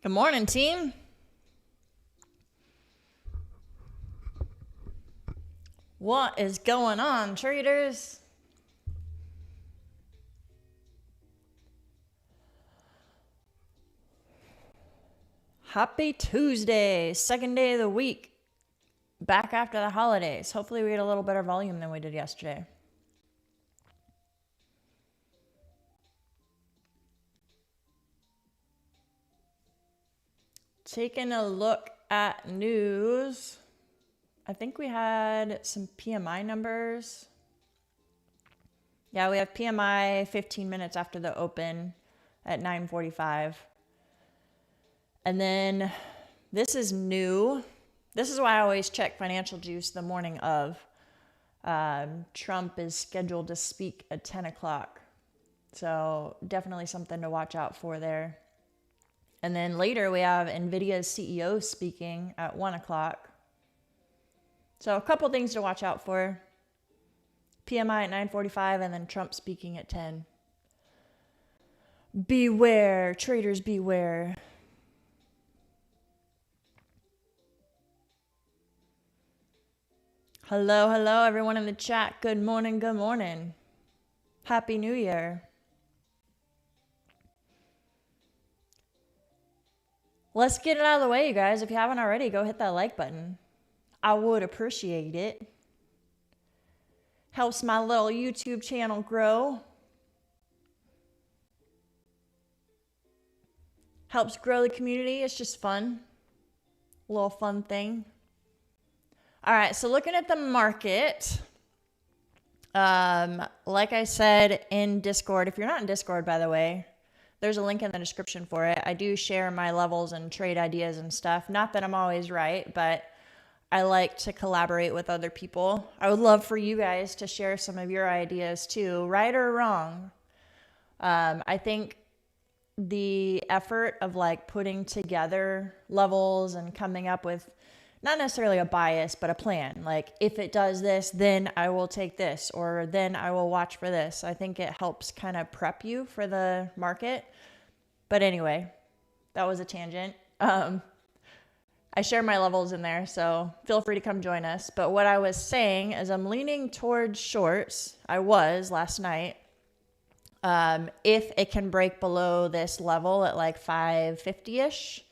Good morning, team. What is going on, traders? Happy Tuesday, second day of the week. Back after the holidays. Hopefully we get a little better volume than we did yesterday. Taking a look at news. I think we had some PMI numbers. Yeah, we have PMI 15 minutes after the open at 9:45. And then this is new. This is why I always check Financial Juice the morning of. Trump is scheduled to speak at 10 o'clock. So definitely something to watch out for there. And then later we have NVIDIA's CEO speaking at 1 o'clock. So a couple things to watch out for. PMI at 9:45 and then Trump speaking at 10. Beware, traders beware. Hello, hello, everyone in the chat. Good morning, good morning. Happy New Year. Let's get it out of the way, you guys. If you haven't already, go hit that like button. I would appreciate it. Helps my little YouTube channel grow. Helps grow the community. It's just fun. A little fun thing. All right, so looking at the market, like I said in Discord, if you're not in Discord, by the way, there's a link in the description for it. I do share my levels and trade ideas and stuff. Not that I'm always right, but I like to collaborate with other people. I would love for you guys to share some of your ideas too, right or wrong. I think the effort of like putting together levels and coming up with not necessarily a bias, but a plan. Like if it does this, then I will take this, or then I will watch for this. I think it helps kind of prep you for the market. But anyway, that was a tangent. I share my levels in there, so feel free to come join us. But what I was saying is I'm leaning towards shorts. I was last night. If it can break below this level at like 550-ish.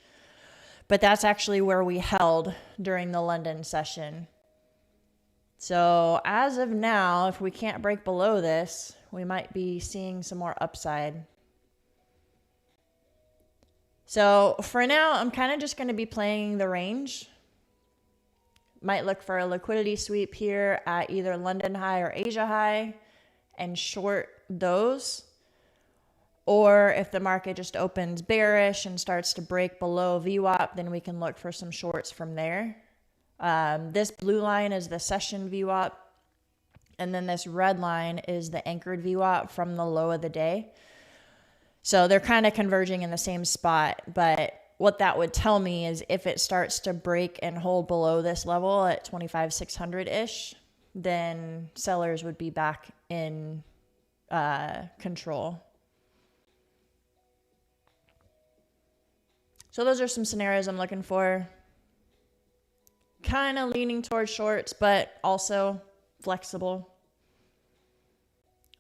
But that's actually where we held during the London session. So as of now, if we can't break below this, we might be seeing some more upside. So for now, I'm kind of just going to be playing the range. Might look for a liquidity sweep here at either London high or Asia high and short those. Or if the market just opens bearish and starts to break below VWAP, then we can look for some shorts from there. This blue line is the session VWAP. And then this red line is the anchored VWAP from the low of the day. So they're kind of converging in the same spot. But what that would tell me is if it starts to break and hold below this level at 25,600-ish, then sellers would be back in control. So those are some scenarios I'm looking for. Kind of leaning towards shorts, but also flexible.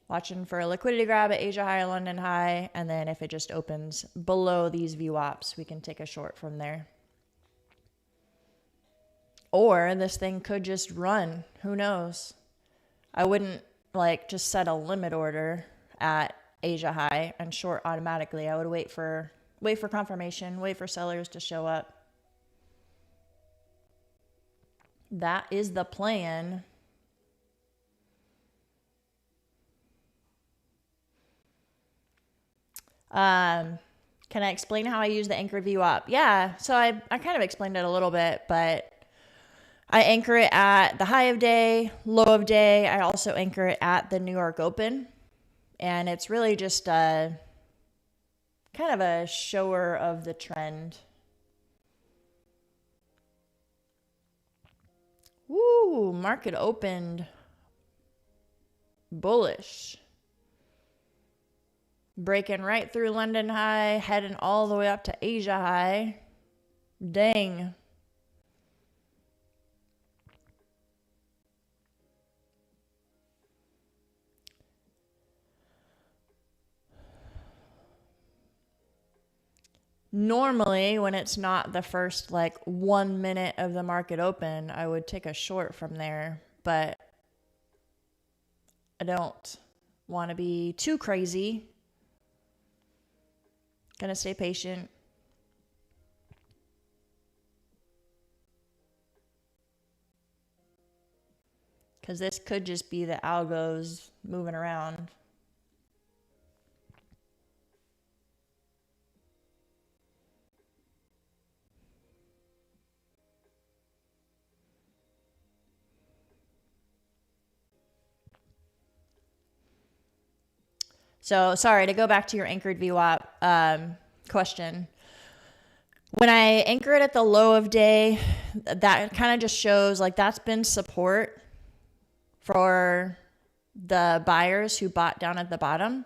Watching for a liquidity grab at Asia high or London high. And then if it just opens below these VWAPs, we can take a short from there. Or this thing could just run. Who knows? I wouldn't like just set a limit order at Asia high and short automatically. I would wait for confirmation, wait for sellers to show up. That is the plan. Can I explain how I use the anchored VWAP? Yeah, so I kind of explained it a little bit, but I anchor it at the high of day, low of day. I also anchor it at the New York Open. And it's really just kind of a shower of the trend. Woo, market opened bullish. Breaking right through London high, heading all the way up to Asia high. Dang. Normally, when it's not the first like 1 minute of the market open, I would take a short from there, but I don't want to be too crazy. Gonna stay patient. Because this could just be the algos moving around. So sorry, to go back to your anchored VWAP question. When I anchor it at the low of day, that kind of just shows like that's been support for the buyers who bought down at the bottom.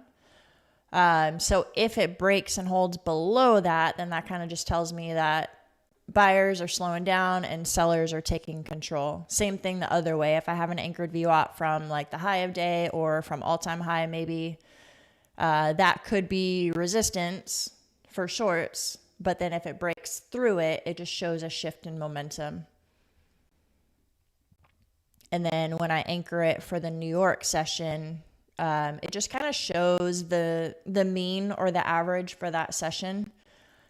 So if it breaks and holds below that, then that kind of just tells me that buyers are slowing down and sellers are taking control. Same thing the other way. If I have an anchored VWAP from like the high of day or from all-time high, maybe that could be resistance for shorts. But then if it breaks through it, it just shows a shift in momentum. And then when I anchor it for the New York session, it just kind of shows the mean or the average for that session.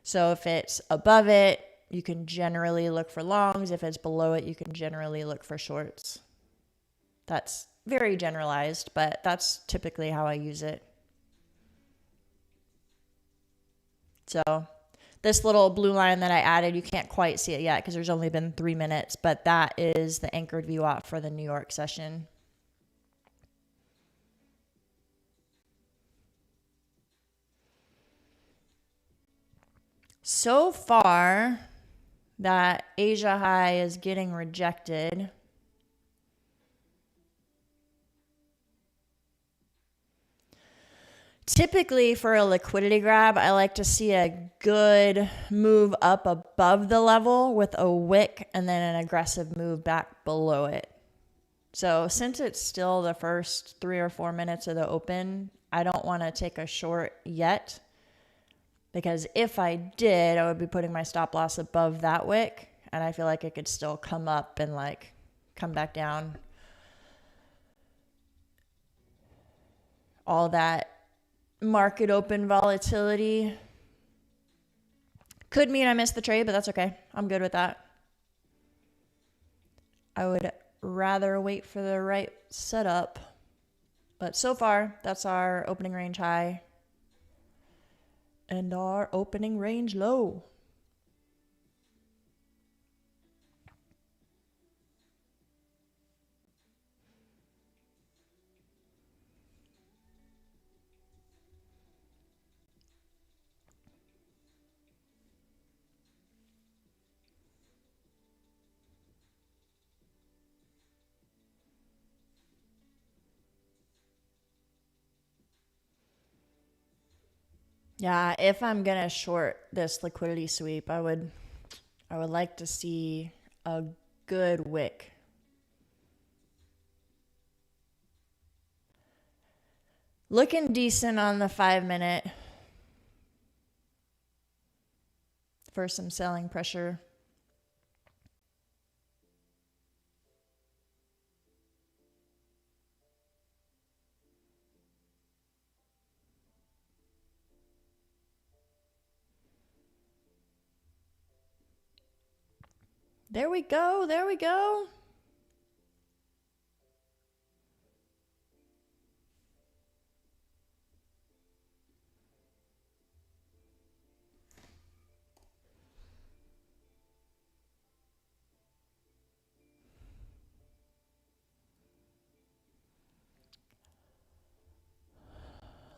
So if it's above it, you can generally look for longs. If it's below it, you can generally look for shorts. That's very generalized, but that's typically how I use it. So this little blue line that I added, you can't quite see it yet because there's only been 3 minutes, but that is the anchored VWAP for the New York session. So far, that Asia high is getting rejected. Typically for a liquidity grab, I like to see a good move up above the level with a wick and then an aggressive move back below it. So since it's still the first 3 or 4 minutes of the open, I don't want to take a short yet, because if I did, I would be putting my stop loss above that wick, and I feel like it could still come up and like come back down. All that market open volatility could mean I missed the trade, but that's okay. I'm good with that. I would rather wait for the right setup. But so far, that's our opening range high and our opening range low. Yeah, if I'm gonna short this liquidity sweep, I would like to see a good wick. Looking decent on the 5 minute for some selling pressure. There we go. There we go.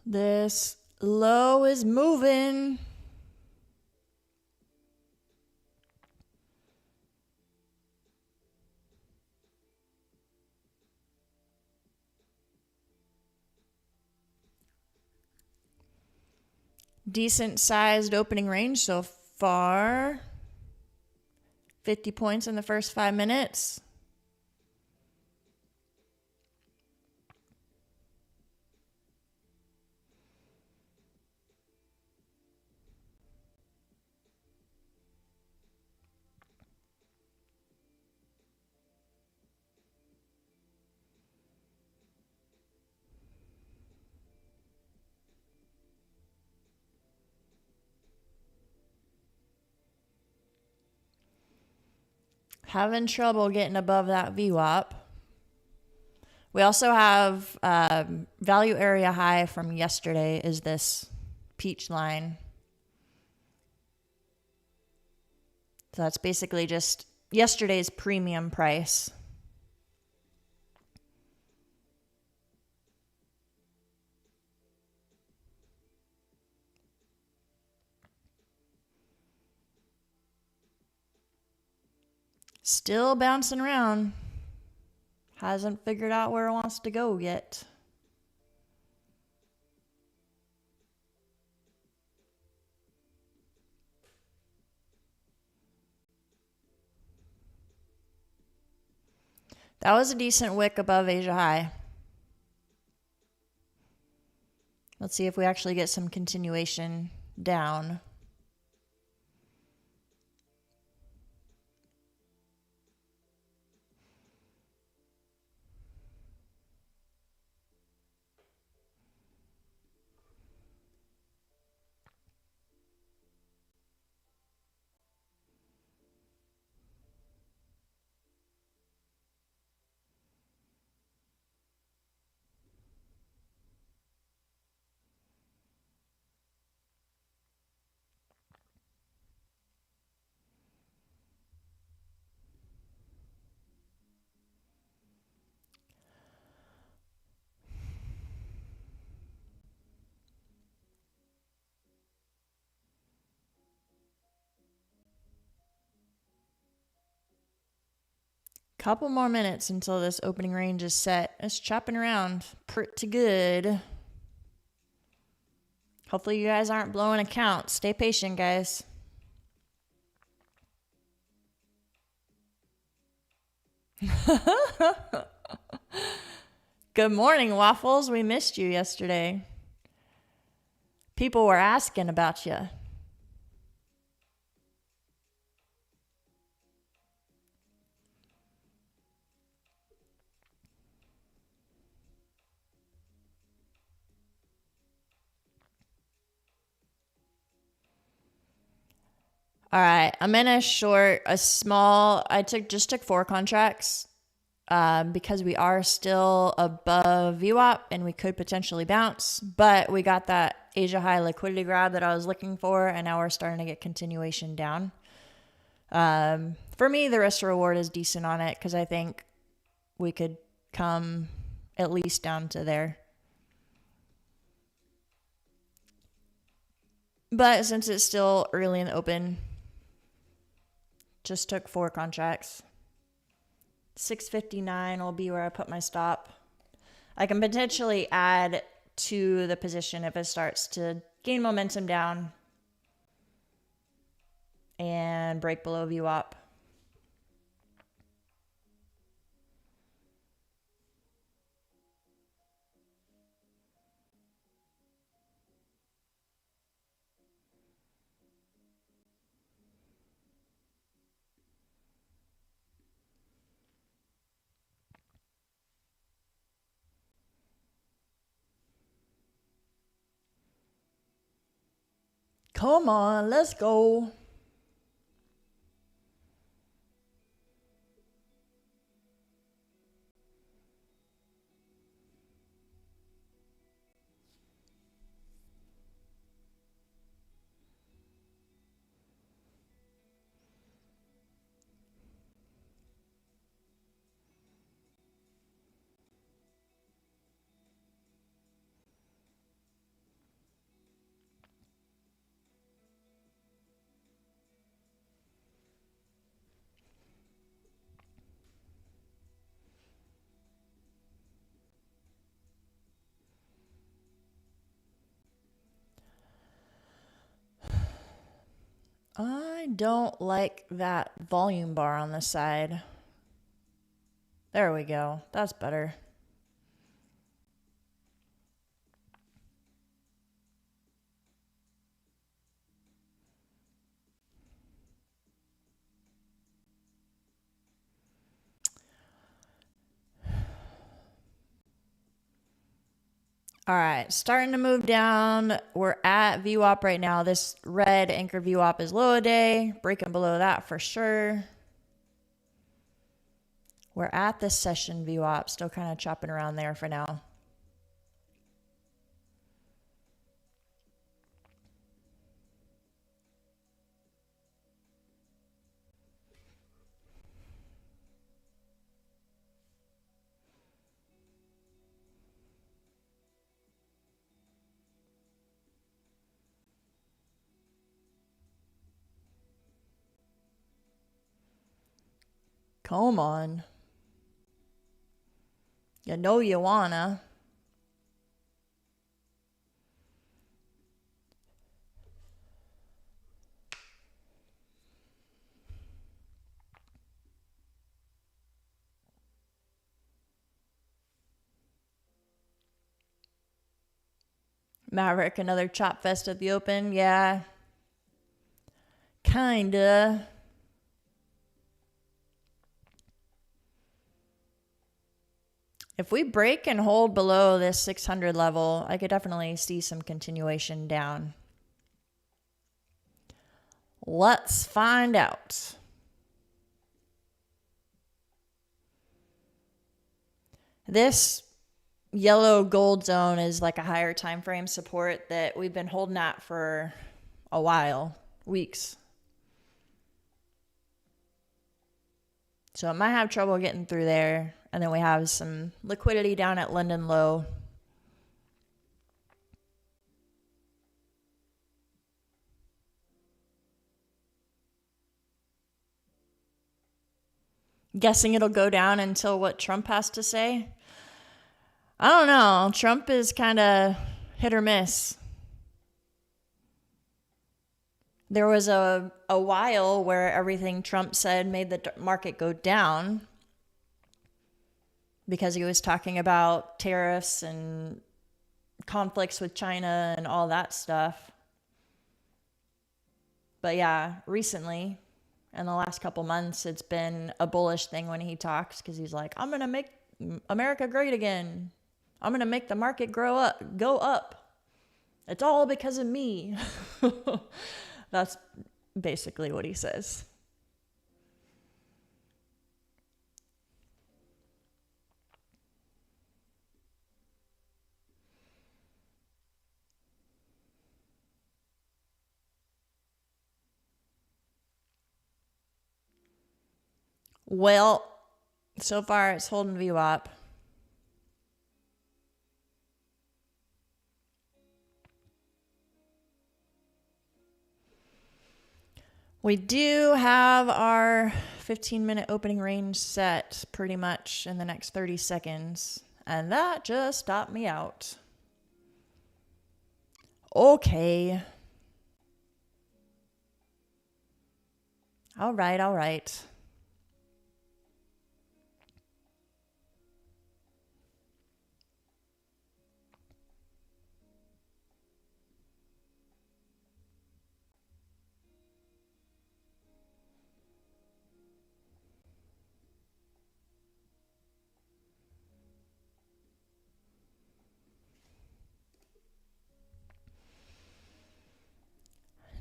This low is moving. Decent sized opening range so far. 50 points in the first 5 minutes. Having trouble getting above that VWAP. We also have value area high from yesterday is this peach line. So that's basically just yesterday's premium price. Still bouncing around. Hasn't figured out where it wants to go yet. That was a decent wick above Asia High. Let's see if we actually get some continuation down. Couple more minutes until this opening range is set. It's chopping around pretty good. Hopefully you guys aren't blowing a count. Stay patient, guys. Good morning, Waffles. We missed you yesterday. People were asking about you. All right, I'm in a short, a small, just took 4 contracts because we are still above VWAP and we could potentially bounce, but we got that Asia High liquidity grab that I was looking for, and now we're starting to get continuation down. For me, the risk reward is decent on it because I think we could come at least down to there. But since it's still early in the open, just took 4 contracts. 659 will be where I put my stop. I can potentially add to the position if it starts to gain momentum down and break below VWAP. Come on, let's go. I don't like that volume bar on the side. There we go. That's better. All right, starting to move down. We're at VWAP right now. This red anchor VWAP is low a day, breaking below that for sure. We're at the session VWAP, still kind of chopping around there for now. Come on. You know you wanna. Maverick, another chop fest at the open. Yeah. Kinda. If we break and hold below this 600 level, I could definitely see some continuation down. Let's find out. This yellow gold zone is like a higher time frame support that we've been holding at for a while, weeks. So it might have trouble getting through there. And then we have some liquidity down at London low. Guessing it'll go down until what Trump has to say. I don't know. Trump is kind of hit or miss. There was a while where everything Trump said made the market go down because he was talking about tariffs and conflicts with China and all that stuff. But yeah, recently, in the last couple months, it's been a bullish thing when he talks because he's like, I'm going to make America great again. I'm going to make the market go up. It's all because of me. That's basically what he says. Well, so far it's holding VWAP. We do have our 15-minute opening range set pretty much in the next 30 seconds. And that just stopped me out. Okay. All right.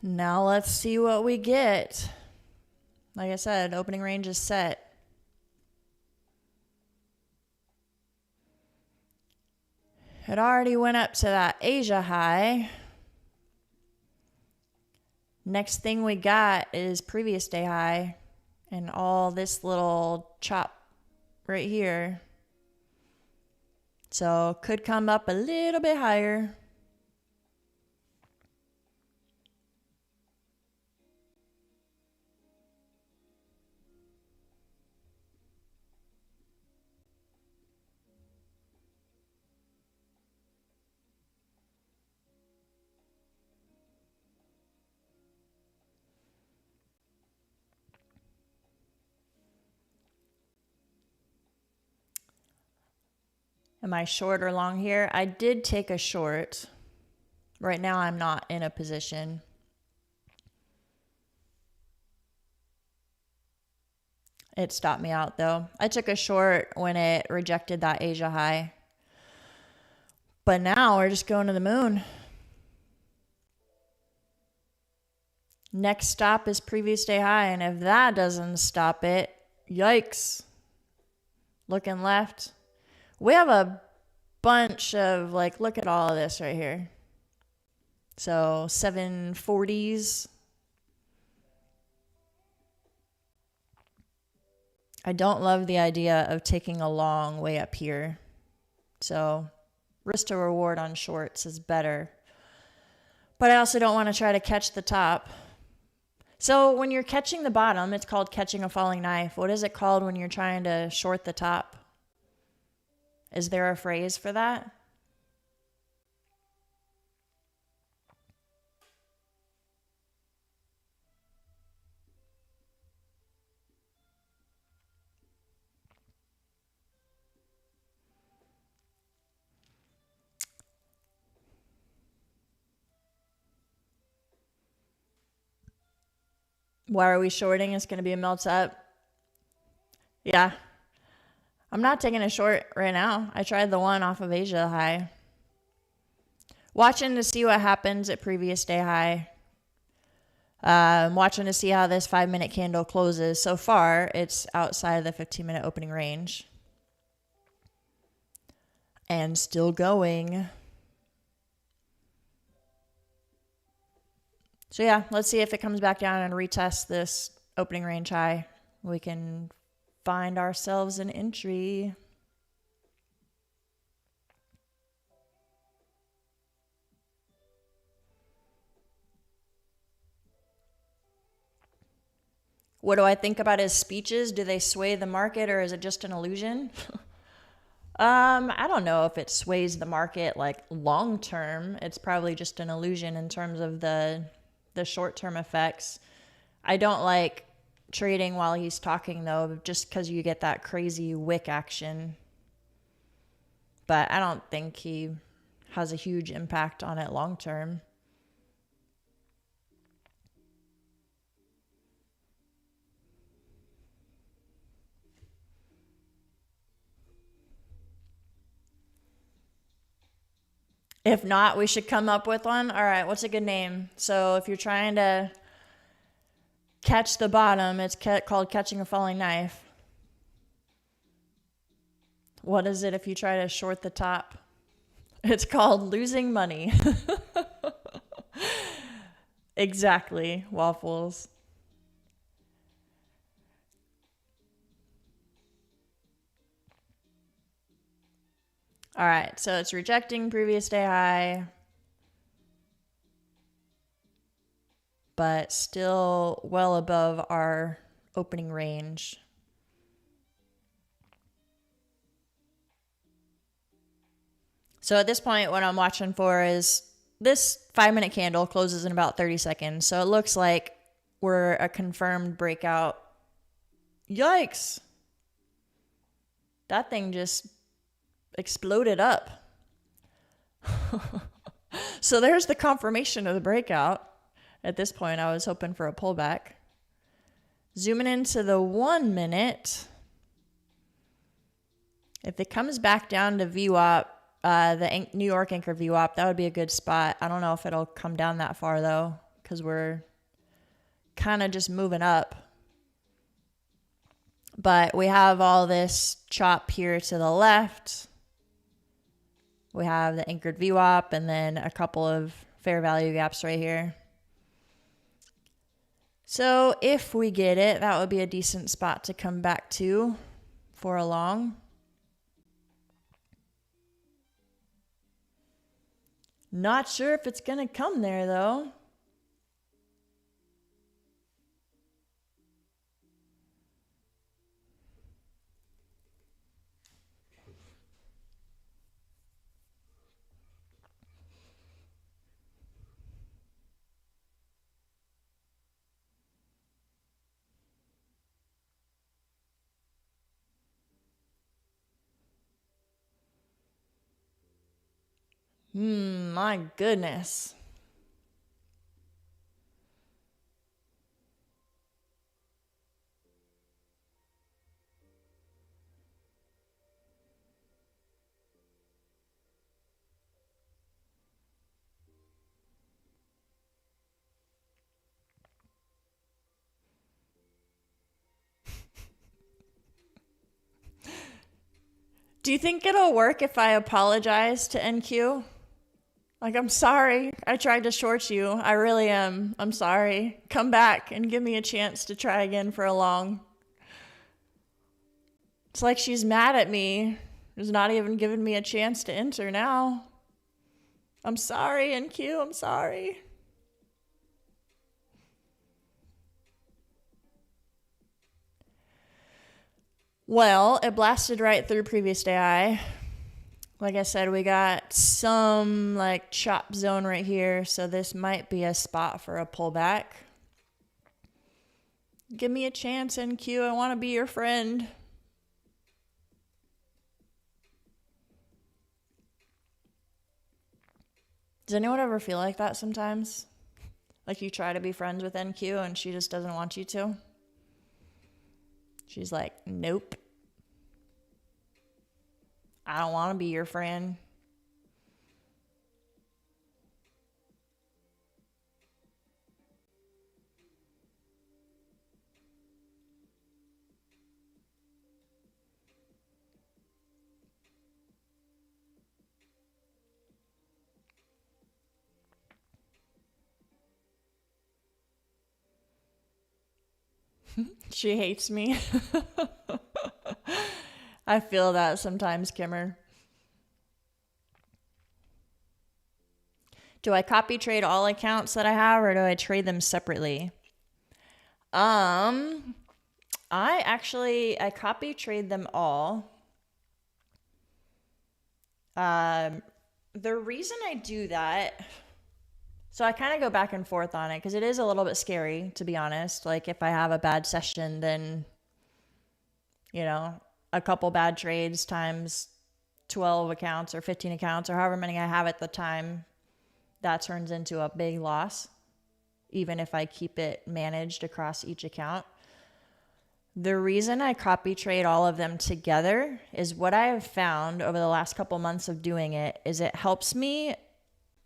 Now let's see what we get. Like I said, opening range is set. It already went up to that Asia high. Next thing we got is previous day high and all this little chop right here. So could come up a little bit higher. Am I short or long here? I did take a short. Right now I'm not in a position. It stopped me out though. I took a short when it rejected that Asia high. But now we're just going to the moon. Next stop is previous day high, and if that doesn't stop it, yikes. Looking left. We have a bunch of, like, look at all of this right here. So 740s. I don't love the idea of taking a long way up here. So risk to reward on shorts is better. But I also don't want to try to catch the top. So when you're catching the bottom, it's called catching a falling knife. What is it called when you're trying to short the top? Is there a phrase for that? Why are we shorting? It's going to be a melt up. Yeah. I'm not taking a short right now. I tried the one off of Asia high. Watching to see what happens at previous day high. Watching to see how this 5-minute candle closes. So far, it's outside of the 15-minute opening range. And still going. So yeah, let's see if it comes back down and retest this opening range high. We can find ourselves an entry. What do I think about his speeches? Do they sway the market or is it just an illusion? I don't know if it sways the market like long term. It's probably just an illusion in terms of the short-term effects. I don't like trading while he's talking though, just because you get that crazy wick action. But I don't think he has a huge impact on it long term. If not, we should come up with one. All right, what's a good name? So if you're trying to catch the bottom, it's called catching a falling knife. What is it if you try to short the top? It's called losing money. Exactly, waffles. All right, so it's rejecting previous day high, but still well above our opening range. So at this point, what I'm watching for is this 5-minute candle closes in about 30 seconds. So it looks like we're a confirmed breakout. Yikes. That thing just exploded up. So there's the confirmation of the breakout. At this point, I was hoping for a pullback. Zooming into the 1 minute. If it comes back down to VWAP, the New York anchor VWAP, that would be a good spot. I don't know if it'll come down that far though, because we're kind of just moving up. But we have all this chop here to the left. We have the anchored VWAP and then a couple of fair value gaps right here. So if we get it, that would be a decent spot to come back to for a long. Not sure if it's going to come there though. My goodness. Do you think it'll work if I apologize to NQ? Like, I'm sorry. I tried to short you. I really am. I'm sorry. Come back and give me a chance to try again for a long. It's like she's mad at me. She's not even giving me a chance to enter now. I'm sorry, NQ. I'm sorry. Well, it blasted right through previous AI. Like I said, we got some like chop zone right here, so this might be a spot for a pullback. Give me a chance, NQ. I want to be your friend. Does anyone ever feel like that sometimes? Like you try to be friends with NQ and she just doesn't want you to? She's like, nope. I don't want to be your friend. She hates me. I feel that sometimes, Kimmer. Do I copy trade all accounts that I have or do I trade them separately? I copy trade them all. The reason I do that, so I kind of go back and forth on it because it is a little bit scary, to be honest. Like if I have a bad session, then, a couple bad trades times 12 accounts or 15 accounts or however many I have at the time, that turns into a big loss, even if I keep it managed across each account. The reason I copy trade all of them together is what I have found over the last couple months of doing it is it helps me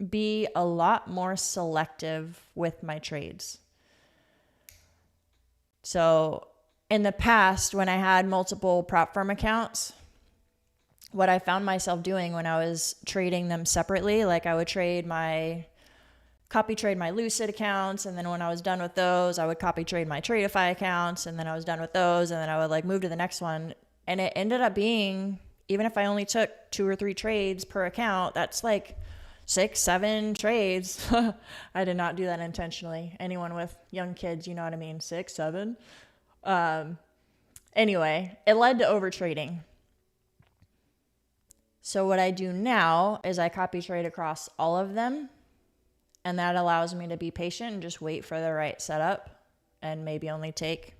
be a lot more selective with my trades. So in the past, when I had multiple prop firm accounts, what I found myself doing when I was trading them separately, like I would copy trade my Lucid accounts, and then when I was done with those, I would copy trade my Tradeify accounts, and then I was done with those, and then I would like move to the next one. And it ended up being, even if I only took 2 or 3 trades per account, that's like 6, 7 trades. I did not do that intentionally. Anyone with young kids, you know what I mean? 6, 7. Anyway, it led to over trading. So what I do now is I copy trade across all of them. And that allows me to be patient and just wait for the right setup and maybe only take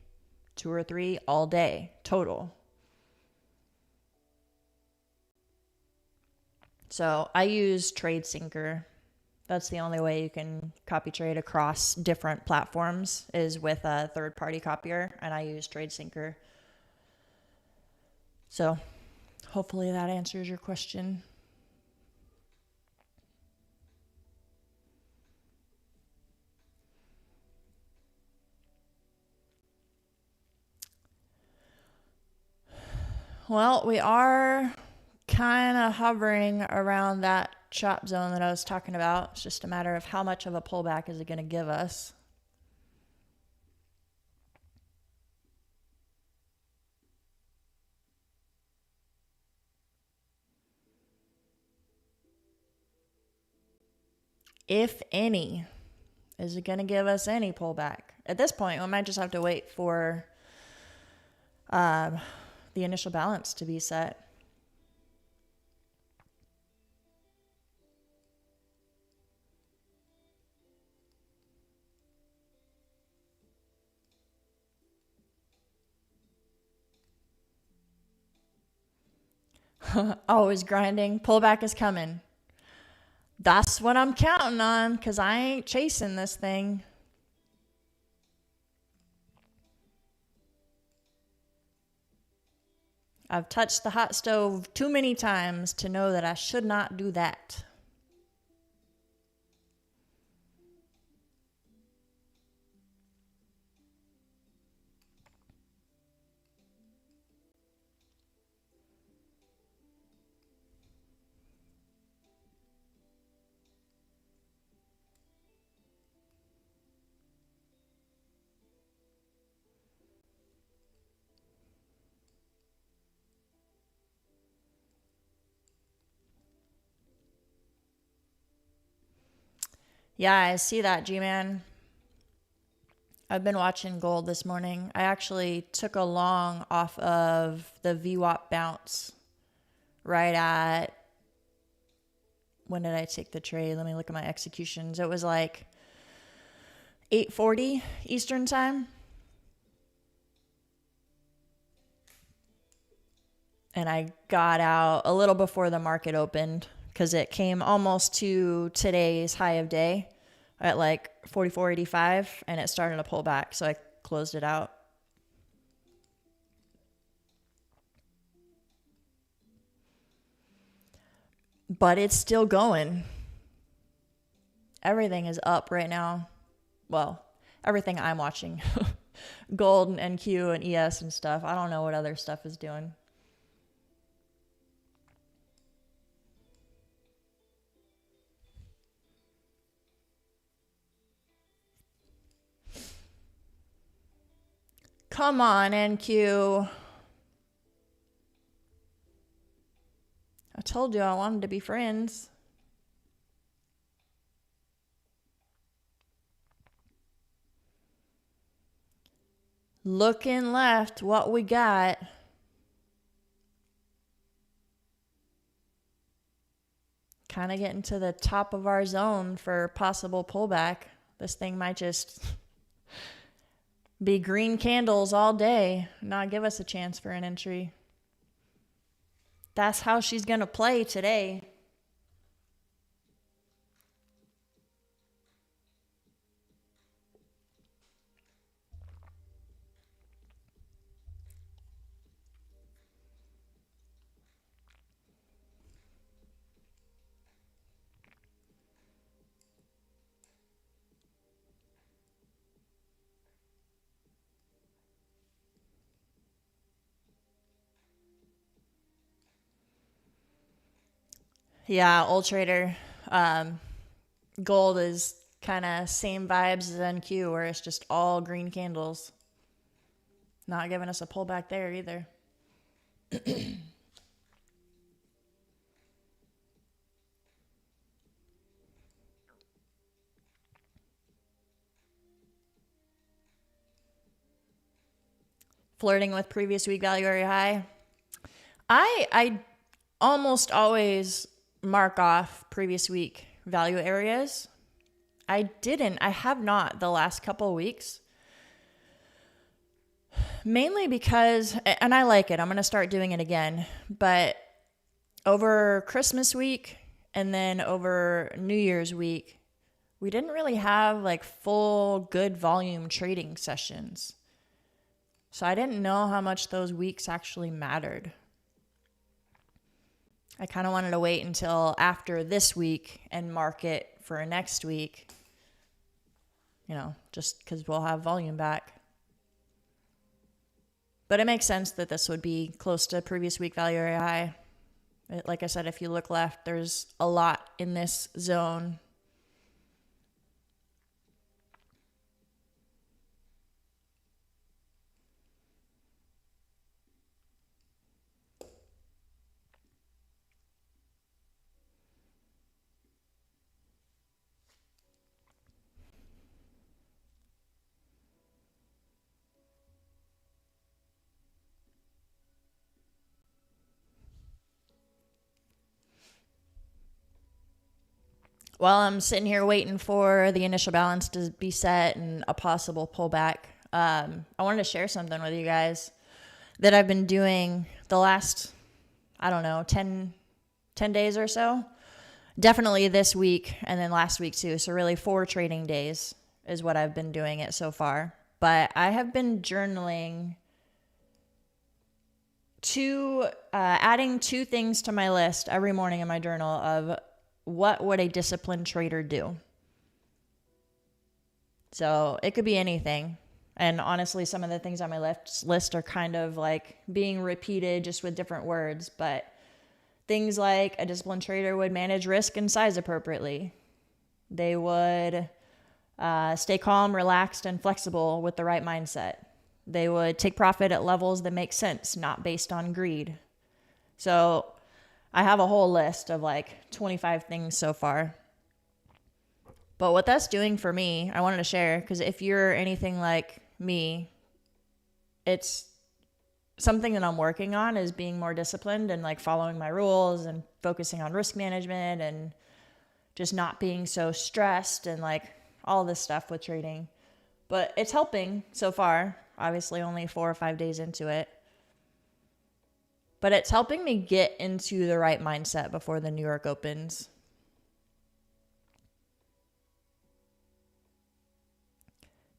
2 or 3 all day total. So I use TradeSyncer. That's the only way you can copy trade across different platforms is with a third-party copier, and I use TradeSyncer. So hopefully that answers your question. Well, we are kind of hovering around that chop zone that I was talking about. It's just a matter of how much of a pullback is it going to give us. If any, is it going to give us any pullback? At this point, we might just have to wait for the initial balance to be set. Always grinding. Pullback is coming. That's what I'm counting on, because I ain't chasing this thing. I've touched the hot stove too many times to know that I should not do that. Yeah, I see that, G-Man. I've been watching gold this morning. I actually took a long off of the VWAP bounce right at, when did I take the trade? Let me look at my executions. It was like 8:40 Eastern time. And I got out a little before the market opened because it came almost to today's high of day at like 44.85, and it started to pull back, so I closed it out. But it's still going. Everything is up right now. Well, everything I'm watching. Gold and NQ and ES and stuff. I don't know what other stuff is doing. Come on, NQ. I told you I wanted to be friends. Looking left, what we got. Kind of getting to the top of our zone for possible pullback. This thing might just be green candles all day, not give us a chance for an entry. That's how she's going to play today. Yeah, old trader. Gold is kind of same vibes as NQ, where it's just all green candles. Not giving us a pullback there either. Flirting with previous week value area high. I almost always mark off previous week value areas. I have not the last couple of weeks. Mainly because, and I like it, I'm going to start doing it again, but over Christmas week and then over New Year's week, we didn't really have like full good volume trading sessions. So I didn't know how much those weeks actually mattered. I kind of wanted to wait until after this week and mark it for next week, just because we'll have volume back. But it makes sense that this would be close to previous week value area high. Like I said, if you look left, there's a lot in this zone. While I'm sitting here waiting for the initial balance to be set and a possible pullback, I wanted to share something with you guys that I've been doing the last, 10 days or so. definitely this week and then last week too. So really 4 trading days is what I've been doing it so far. But I have been journaling adding 2 things to my list every morning in my journal of what would a disciplined trader do. So it could be anything. And honestly, some of the things on my list are kind of like being repeated just with different words. But things like a disciplined trader would manage risk and size appropriately. They would stay calm, relaxed, and flexible with the right mindset. They would take profit at levels that make sense, not based on greed. So I have a whole list of like 25 things so far. But what that's doing for me, I wanted to share, because if you're anything like me, it's something that I'm working on is being more disciplined and like following my rules and focusing on risk management and just not being so stressed and like all this stuff with trading. But it's helping so far. Obviously only 4 or 5 days into it. But it's helping me get into the right mindset before the New York opens.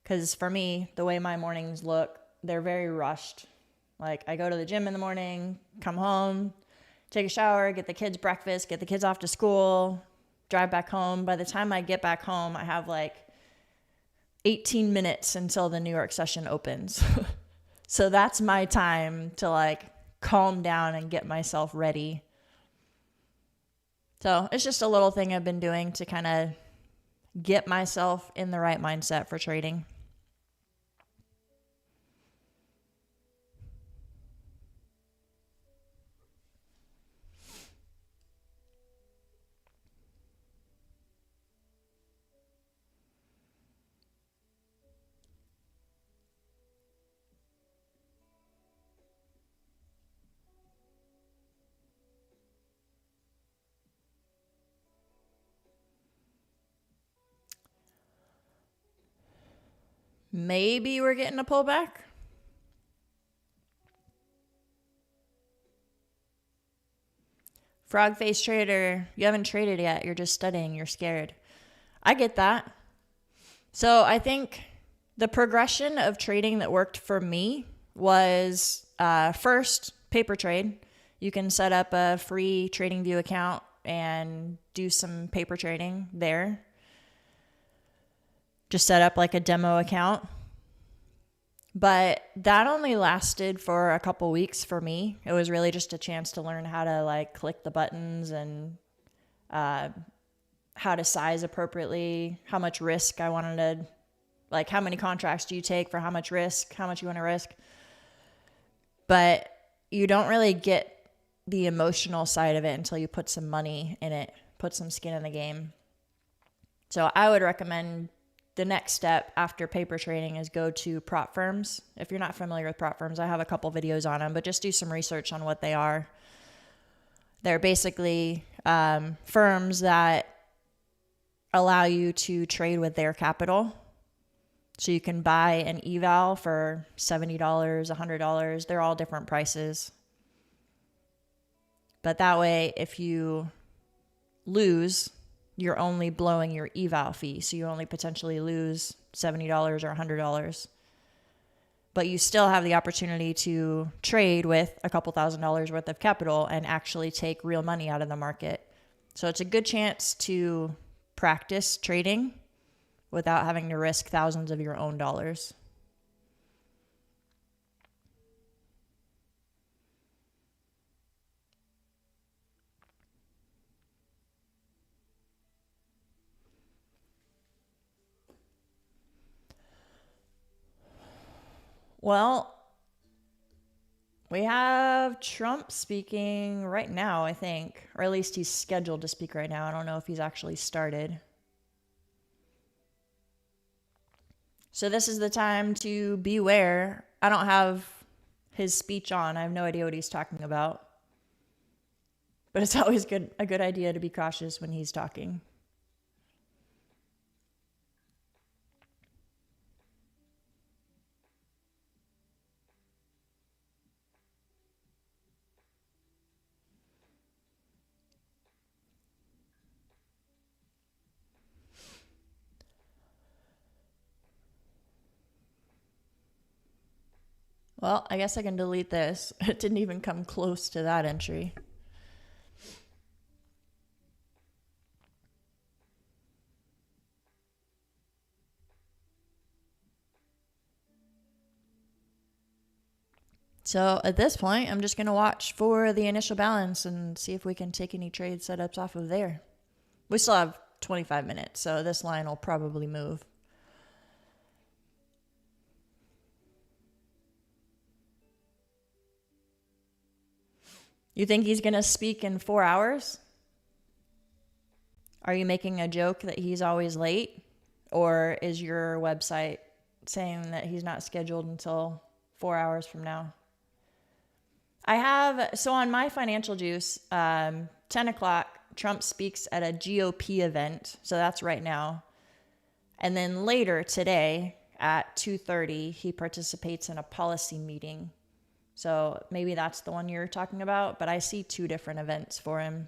Because for me, the way my mornings look, they're very rushed. Like I go to the gym in the morning, come home, take a shower, get the kids breakfast, get the kids off to school, drive back home. By the time I get back home, I have like 18 minutes until the New York session opens. So that's my time to like calm down and get myself ready. So it's just a little thing I've been doing to kind of get myself in the right mindset for trading. Maybe we're getting a pullback. Frog face trader, you haven't traded yet. You're just studying. You're scared. I get that. So I think the progression of trading that worked for me was first paper trade. You can set up a free TradingView account and do some paper trading there. Just set up like a demo account. But that only lasted for a couple weeks for me. It was really just a chance to learn how to like click the buttons and how to size appropriately, how much risk I wanted to, like how many contracts do you take for how much risk, how much you want to risk. But you don't really get the emotional side of it until you put some money in it, put some skin in the game. So I would recommend the next step after paper trading is go to prop firms. If you're not familiar with prop firms, I have a couple videos on them, but just do some research on what they are. They're basically firms that allow you to trade with their capital. So you can buy an eval for $70, $100. They're all different prices. But that way, if you lose, you're only blowing your eval fee. So you only potentially lose $70 or $100. But you still have the opportunity to trade with a couple $1,000s worth of capital and actually take real money out of the market. So it's a good chance to practice trading without having to risk thousands of your own dollars. Well, we have Trump speaking right now, I think, or at least he's scheduled to speak right now. I don't know if he's actually started. So this is the time to beware. I don't have his speech on. I have no idea what he's talking about. But it's always a good idea to be cautious when he's talking. Well, I guess I can delete this. It didn't even come close to that entry. So at this point, I'm just going to watch for the initial balance and see if we can take any trade setups off of there. We still have 25 minutes, so this line will probably move. You think he's going to speak in 4 hours? Are you making a joke that he's always late? Or is your website saying that he's not scheduled until 4 hours from now? So on my Financial Juice, 10 o'clock, Trump speaks at a GOP event. So that's right now. And then later today at 2:30, he participates in a policy meeting. So maybe that's the one you're talking about, but I see 2 different events for him.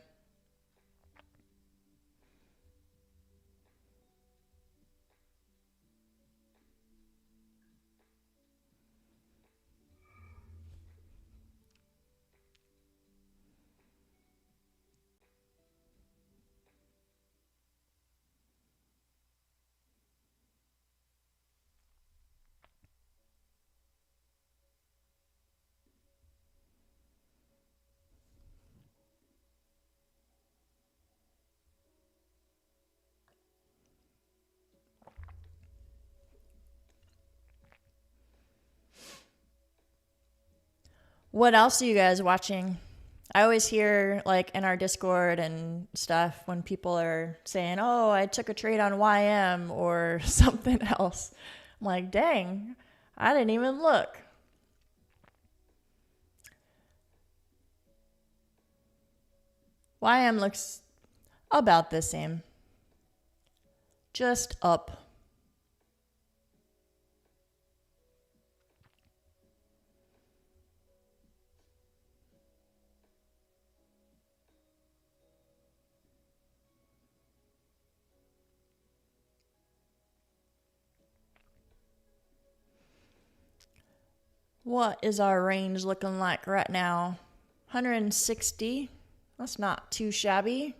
What else are you guys watching? I always hear like in our Discord and stuff when people are saying, oh, I took a trade on YM or something else. I'm like, dang, I didn't even look. YM looks about the same. Just up. What is our range looking like right now? 160. That's not too shabby.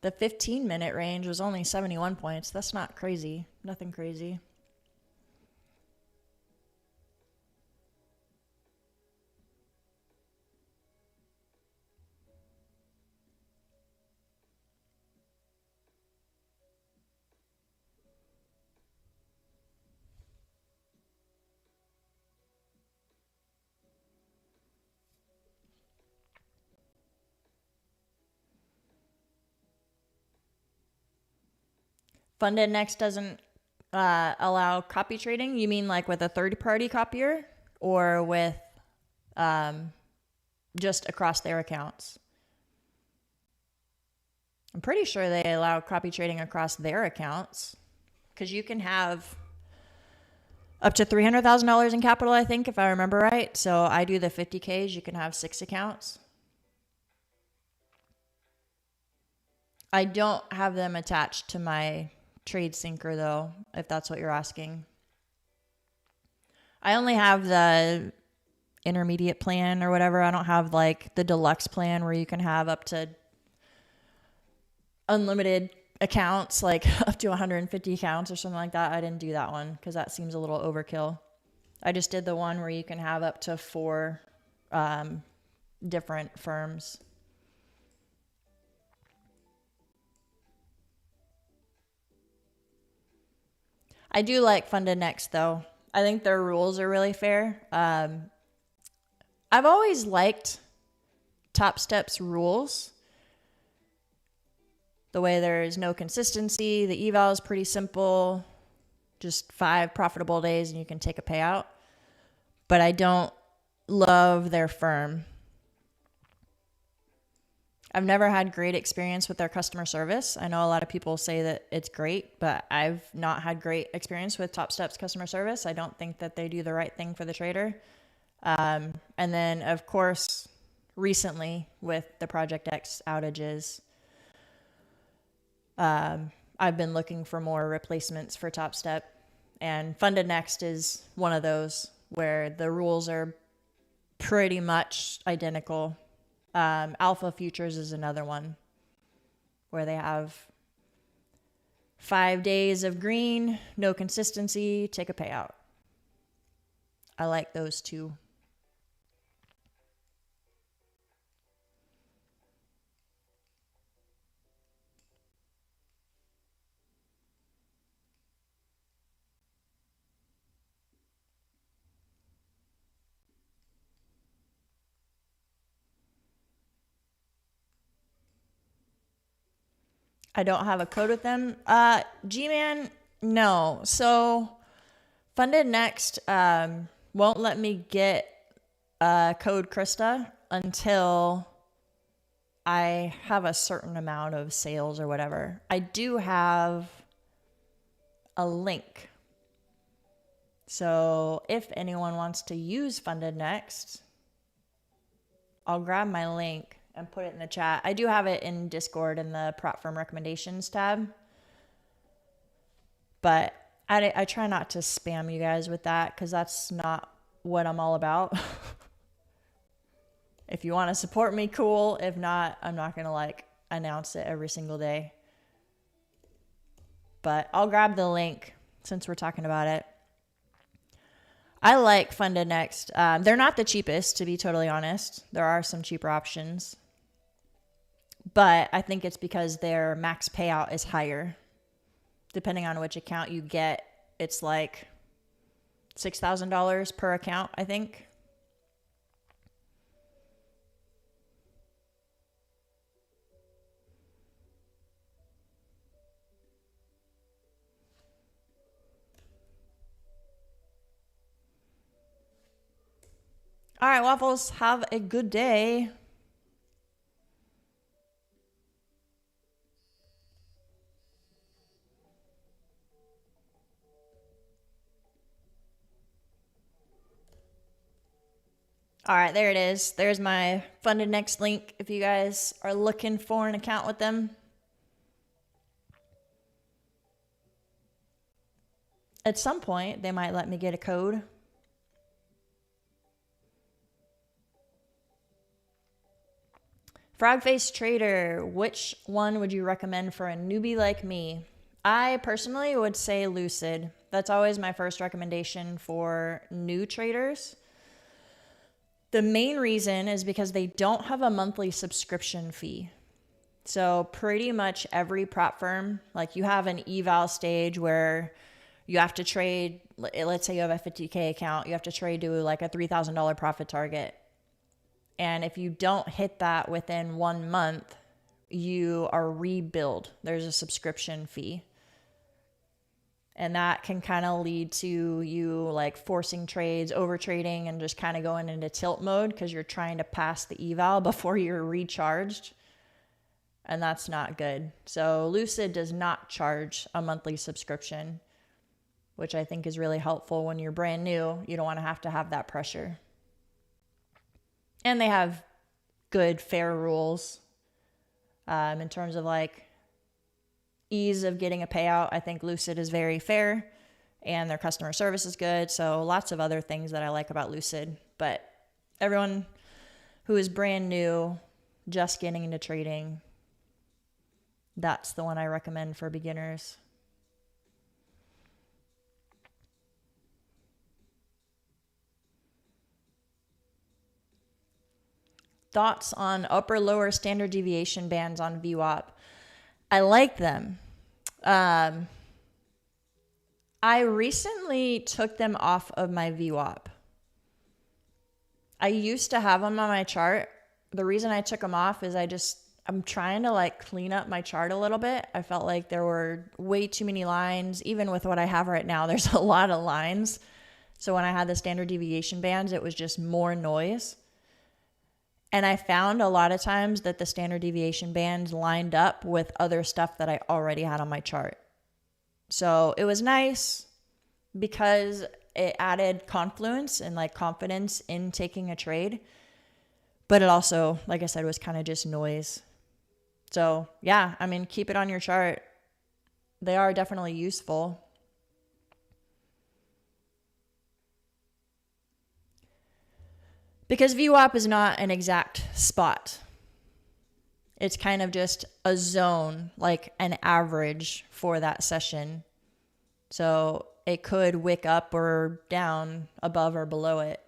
The 15-minute range was only 71 points. That's not crazy. Nothing crazy. Funded Next doesn't allow copy trading. You mean like with a third-party copier or with just across their accounts? I'm pretty sure they allow copy trading across their accounts because you can have up to $300,000 in capital, I think, if I remember right. So I do the 50Ks. You can have 6 accounts. I don't have them attached to my trade syncer though, if that's what you're asking. I only have the intermediate plan or whatever. I don't have like the deluxe plan where you can have up to unlimited accounts, like up to 150 accounts or something like that. I didn't do that one because that seems a little overkill. I just did the one where you can have up to 4 different firms. I do like Funded Next though. I think their rules are really fair. I've always liked Top Step's rules. The way there's no consistency, the eval is pretty simple. Just 5 profitable days and you can take a payout. But I don't love their firm. I've never had great experience with their customer service. I know a lot of people say that it's great, but I've not had great experience with Top Step's customer service. I don't think that they do the right thing for the trader. And then, of course, recently with the Project X outages, I've been looking for more replacements for Top Step. And Funded Next is one of those where the rules are pretty much identical. Alpha Futures is another one where they have 5 days of green, no consistency, take a payout. I like those two. I don't have a code with them. G-Man, no. So Funded Next won't let me get code Krista until I have a certain amount of sales or whatever. I do have a link. So if anyone wants to use Funded Next, I'll grab my link and put it in the chat. I do have it in Discord in the prop firm recommendations tab. But I try not to spam you guys with that because that's not what I'm all about. If you want to support me, cool. If not, I'm not going to like announce it every single day. But I'll grab the link since we're talking about it. I like Funded Next. They're not the cheapest, to be totally honest. There are some cheaper options. But I think it's because their max payout is higher. Depending on which account you get, it's like $6,000 per account, I think. All right, Waffles, have a good day. All right, there it is. There's my Funded Next link if you guys are looking for an account with them. At some point, they might let me get a code. Frogface Trader, which one would you recommend for a newbie like me? I personally would say Lucid. That's always my first recommendation for new traders. The main reason is because they don't have a monthly subscription fee. So pretty much every prop firm, like you have an eval stage where you have to trade, let's say you have a 50K account, you have to trade to like a $3,000 profit target. And if you don't hit that within 1 month, you are rebilled. There's a subscription fee. And that can kind of lead to you like forcing trades, over trading, and just kind of going into tilt mode because you're trying to pass the eval before you're recharged. And that's not good. So Lucid does not charge a monthly subscription, which I think is really helpful when you're brand new. You don't want to have that pressure. And they have good, fair rules in terms of like ease of getting a payout. I think Lucid is very fair and their customer service is good. So lots of other things that I like about Lucid. But everyone who is brand new, just getting into trading, that's the one I recommend for beginners. Thoughts on upper lower standard deviation bands on VWAP? I like them. I recently took them off of my VWAP. I used to have them on my chart. The reason I took them off is I'm trying to like clean up my chart a little bit. I felt like there were way too many lines. Even with what I have right now, there's a lot of lines. So when I had the standard deviation bands, it was just more noise. And I found a lot of times that the standard deviation bands lined up with other stuff that I already had on my chart. So it was nice because it added confluence and like confidence in taking a trade. But it also, like I said, was kind of just noise. So yeah, I mean, keep it on your chart. They are definitely useful. Because VWAP is not an exact spot. It's kind of just a zone, like an average for that session. So it could wick up or down, above or below it.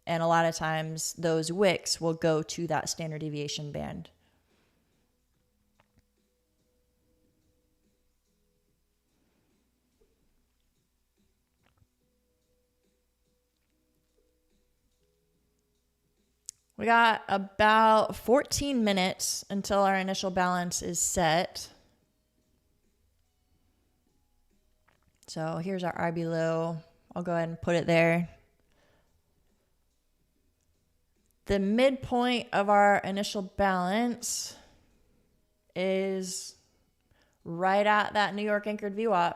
And a lot of times those wicks will go to that standard deviation band. We got about 14 minutes until our initial balance is set. So here's our RB low. I'll go ahead and put it there. The midpoint of our initial balance is right at that New York anchored VWAP.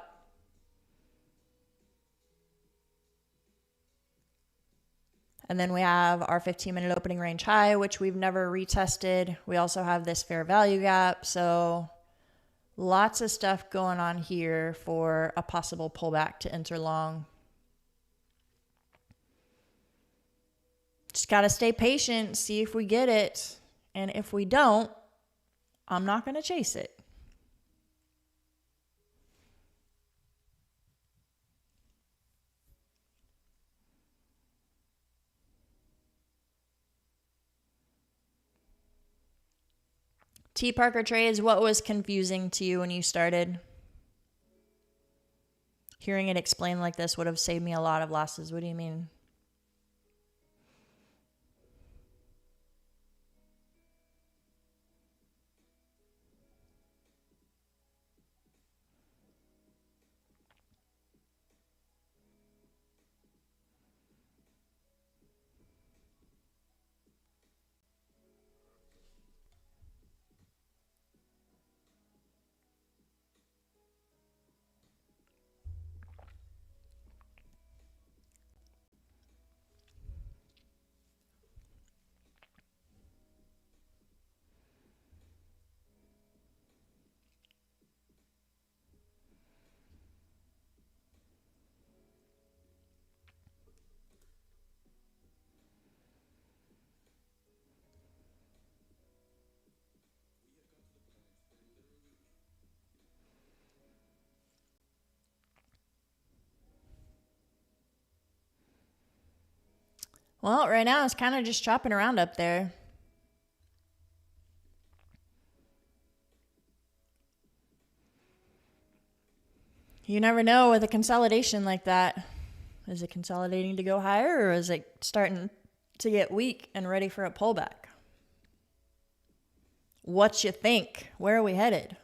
And then we have our 15-minute opening range high, which we've never retested. We also have this fair value gap. So lots of stuff going on here for a possible pullback to enter long. Just got to stay patient, see if we get it. And if we don't, I'm not going to chase it. T. Parker trades, what was confusing to you when you started? Hearing it explained like this would have saved me a lot of losses. What do you mean? Well, right now it's kind of just chopping around up there. You never know with a consolidation like that. Is it consolidating to go higher, or is it starting to get weak and ready for a pullback? What you think? Where are we headed?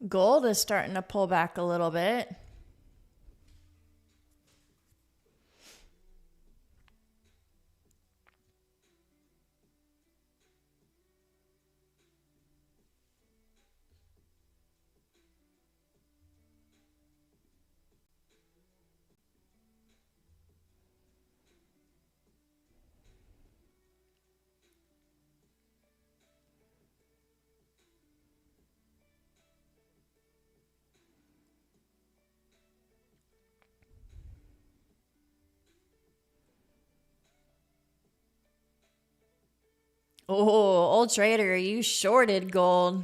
Gold is starting to pull back a little bit. Oh, old trader, you shorted gold.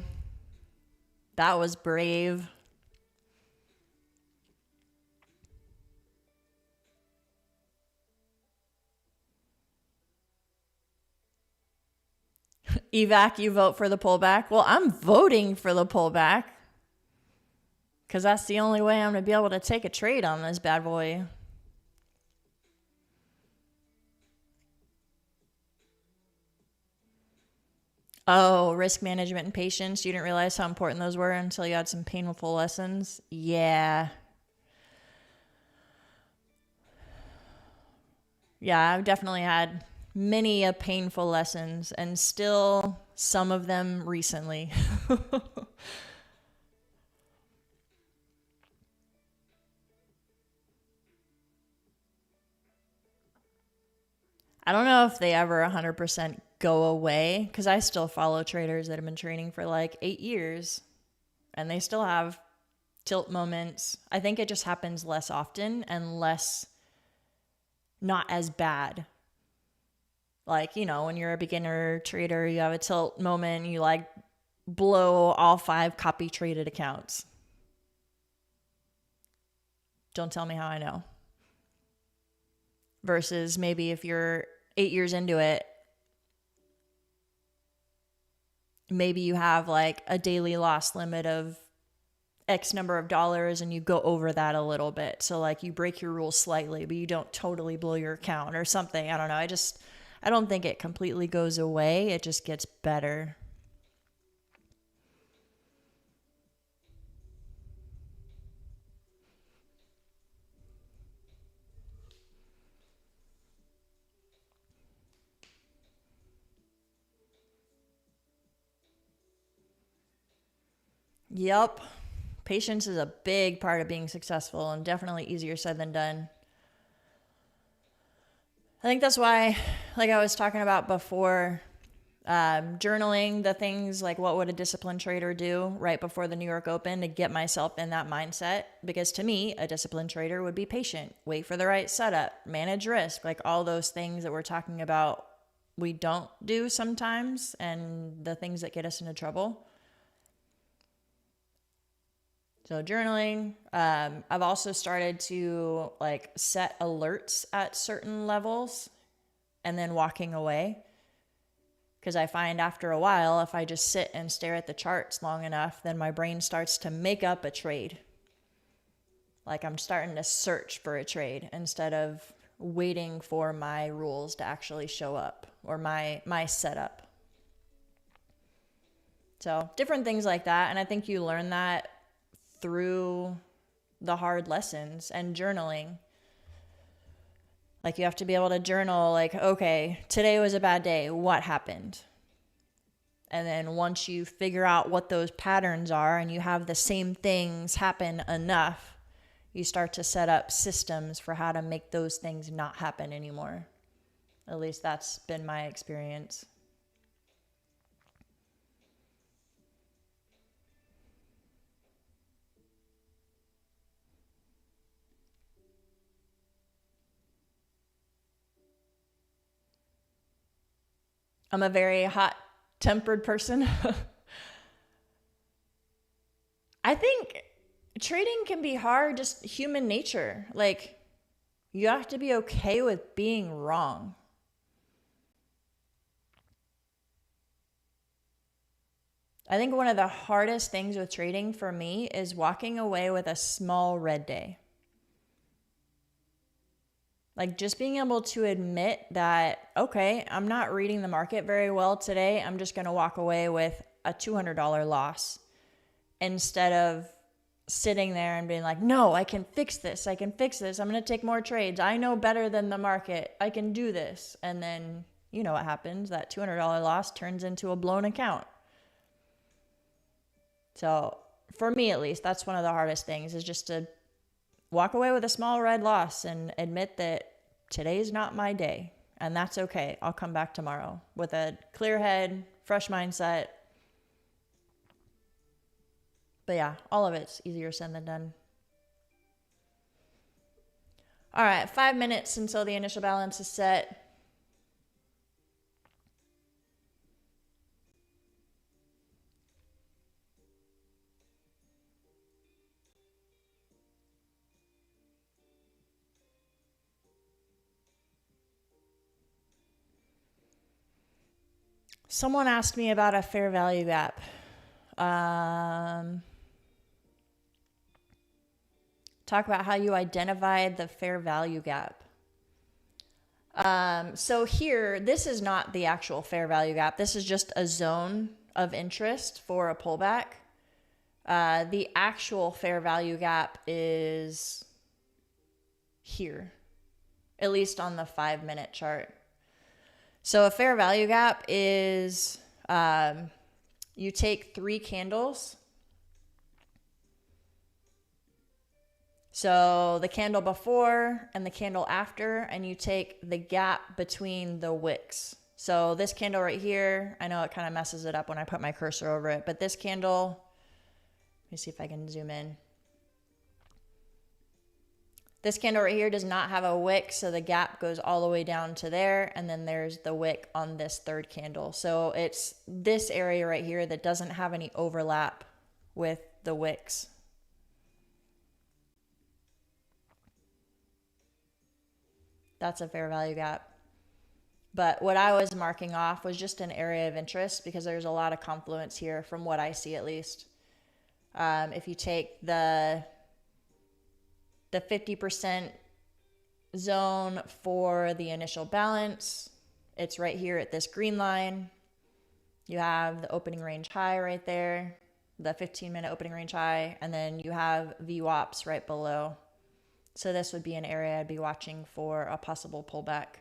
That was brave. Evac, you vote for the pullback. Well, I'm voting for the pullback because that's the only way I'm going to be able to take a trade on this bad boy. Oh, risk management and patience. You didn't realize how important those were until you had some painful lessons. Yeah. Yeah, I've definitely had many a painful lessons and still some of them recently. I don't know if they ever 100% go away because I still follow traders that have been trading for like 8 years and they still have tilt moments. I think it just happens less often and less, not as bad. Like, you know, when you're a beginner trader, you have a tilt moment, you like blow all 5 copy traded accounts. Don't tell me how I know. Versus maybe if you're 8 years into it, maybe you have like a daily loss limit of X number of dollars and you go over that a little bit. So like you break your rules slightly, but you don't totally blow your account or something. I don't know. I don't think it completely goes away. It just gets better. Yep. Patience is a big part of being successful and definitely easier said than done. I think that's why, like I was talking about before, journaling the things like what would a disciplined trader do right before the New York Open to get myself in that mindset. Because to me, a disciplined trader would be patient, wait for the right setup, manage risk, like all those things that we're talking about we don't do sometimes and the things that get us into trouble. So journaling, I've also started to like set alerts at certain levels and then walking away. Because I find after a while, if I just sit and stare at the charts long enough, then my brain starts to make up a trade. Like I'm starting to search for a trade instead of waiting for my rules to actually show up or my setup. So different things like that. And I think you learn that through the hard lessons and journaling. Like you have to be able to journal like, okay, today was a bad day. What happened? And then once you figure out what those patterns are and you have the same things happen enough, you start to set up systems for how to make those things not happen anymore. At least that's been my experience. I'm a very hot-tempered person. I think trading can be hard, just human nature. Like, you have to be okay with being wrong. I think one of the hardest things with trading for me is walking away with a small red day. Like just being able to admit that, okay, I'm not reading the market very well today. I'm just going to walk away with a $200 loss instead of sitting there and being like, no, I can fix this. I can fix this. I'm going to take more trades. I know better than the market. I can do this. And then you know what happens. That $200 loss turns into a blown account. So for me, at least, that's one of the hardest things is just to walk away with a small red loss and admit that today's not my day. And that's okay. I'll come back tomorrow with a clear head, fresh mindset. But yeah, all of it's easier said than done. All right, 5 minutes until the initial balance is set. Someone asked me about a fair value gap. Talk about how you identified the fair value gap. So here, this is not the actual fair value gap. This is just a zone of interest for a pullback. The actual fair value gap is here, at least on the 5-minute chart. So a fair value gap is you take 3 candles. So the candle before and the candle after, and you take the gap between the wicks. So this candle right here, I know it kind of messes it up when I put my cursor over it, but this candle, let me see if I can zoom in. This candle right here does not have a wick, so the gap goes all the way down to there, and then there's the wick on this 3rd candle. So it's this area right here that doesn't have any overlap with the wicks. That's a fair value gap. But what I was marking off was just an area of interest because there's a lot of confluence here from what I see at least. If you take the 50% zone for the initial balance, it's right here at this green line. You have the opening range high right there, the 15-minute opening range high, and then you have VWAPs right below. So this would be an area I'd be watching for a possible pullback.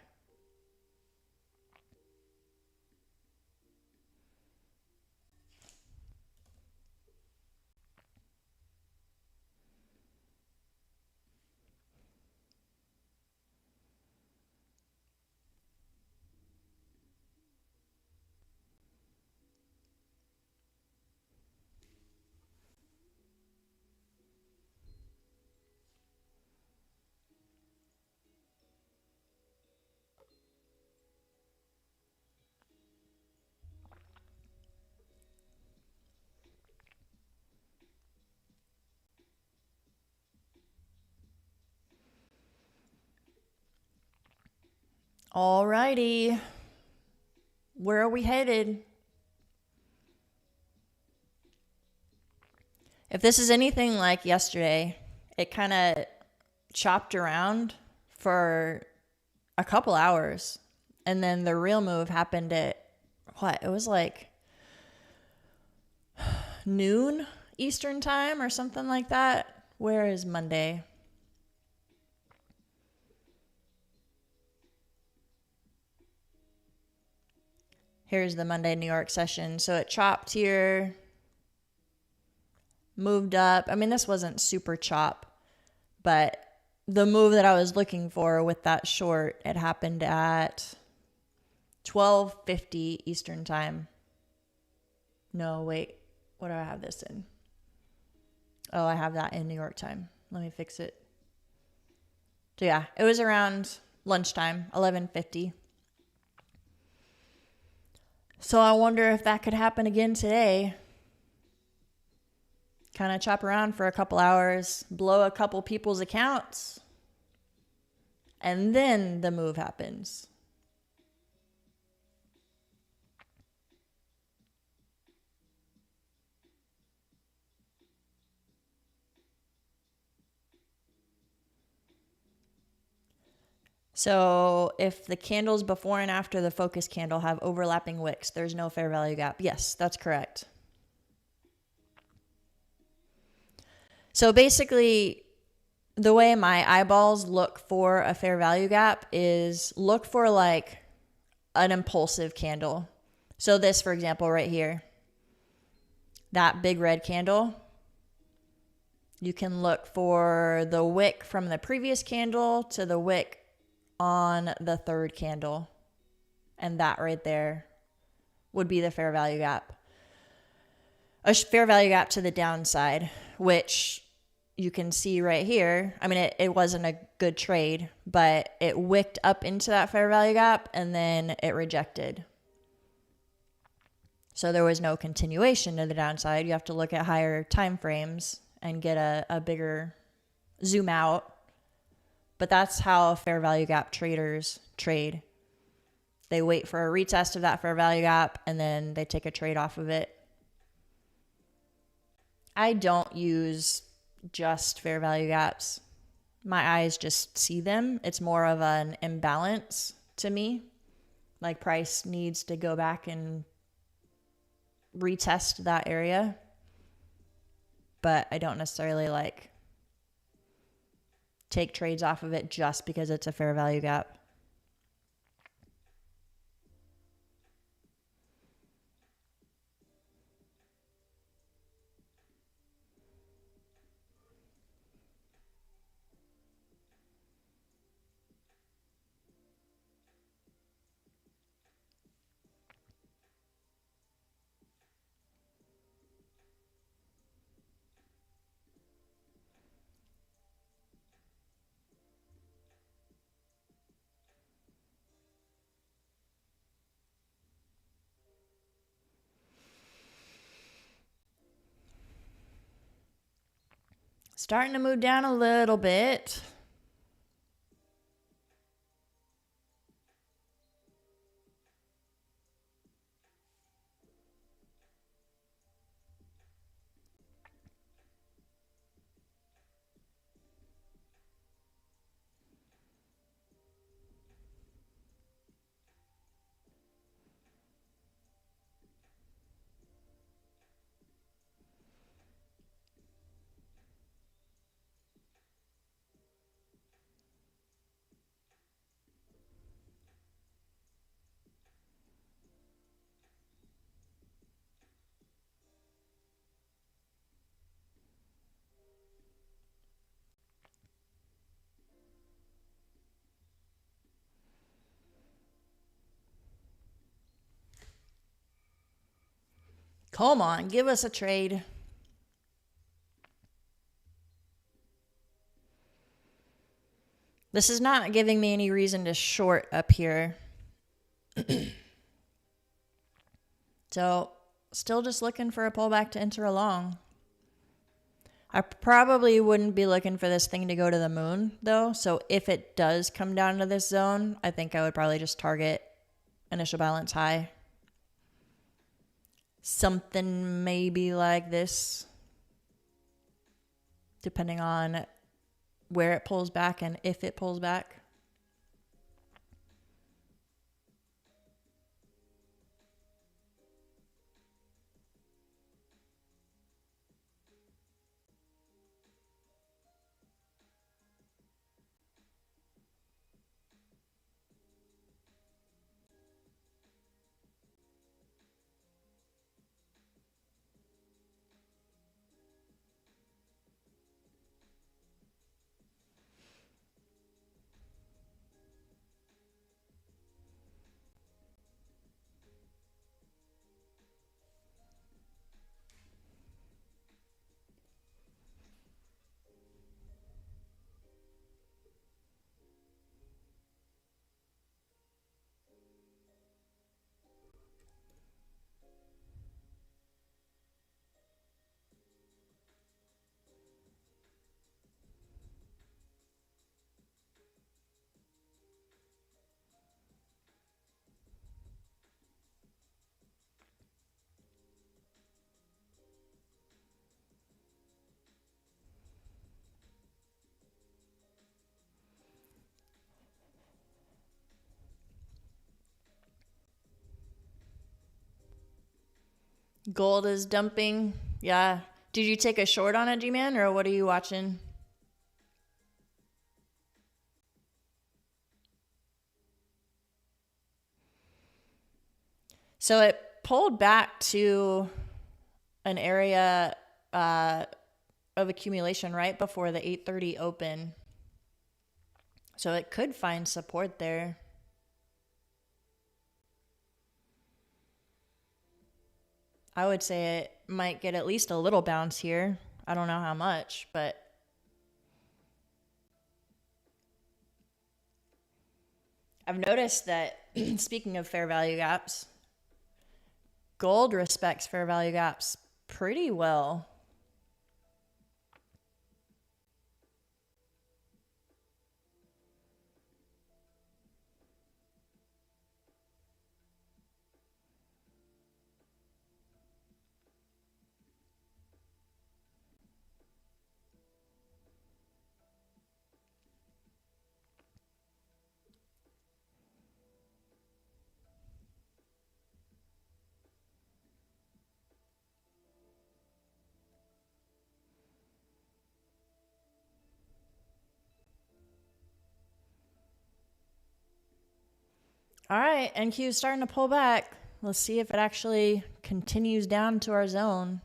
Alrighty, where are we headed? If this is anything like yesterday, it kind of chopped around for a couple hours, and then the real move happened at what? It was like noon Eastern time or something like that. Where is Monday? Here's the Monday New York session. So it chopped here, moved up. I mean, this wasn't super chop, but the move that I was looking for with that short, it happened at 12:50 Eastern time. No, wait. What do I have this in? Oh, I have that in New York time. Let me fix it. So yeah, it was around lunchtime, 11:50. So I wonder if that could happen again today. Kind of chop around for a couple hours, blow a couple people's accounts, and then the move happens. So if the candles before and after the focus candle have overlapping wicks, there's no fair value gap. Yes, that's correct. So basically, the way my eyeballs look for a fair value gap is look for like an impulsive candle. So this, for example, right here, that big red candle, you can look for the wick from the previous candle to the wick on the 3rd candle, and that right there would be the fair value gap. A fair value gap to the downside, which you can see right here. I mean, it wasn't a good trade, but it wicked up into that fair value gap and then it rejected. So there was no continuation to the downside. You have to look at higher time frames and get a bigger zoom out. But that's how fair value gap traders trade. They wait for a retest of that fair value gap, and then they take a trade off of it. I don't use just fair value gaps. My eyes just see them. It's more of an imbalance to me. Like price needs to go back and retest that area. But I don't necessarily like take trades off of it just because it's a fair value gap. Starting to move down a little bit. Come on, give us a trade. This is not giving me any reason to short up here. So, still just looking for a pullback to enter a long. I probably wouldn't be looking for this thing to go to the moon, though. So, if it does come down to this zone, I think I would probably just target initial balance high. Something maybe like this, depending on where it pulls back and if it pulls back. Gold is dumping. Yeah. Did you take a short on it, G-Man, or what are you watching? So it pulled back to an area of accumulation right before the 8:30 open. So it could find support there. I would say it might get at least a little bounce here. I don't know how much, but I've noticed that, speaking of fair value gaps, gold respects fair value gaps pretty well. All right, NQ is starting to pull back. Let's see if it actually continues down to our zone.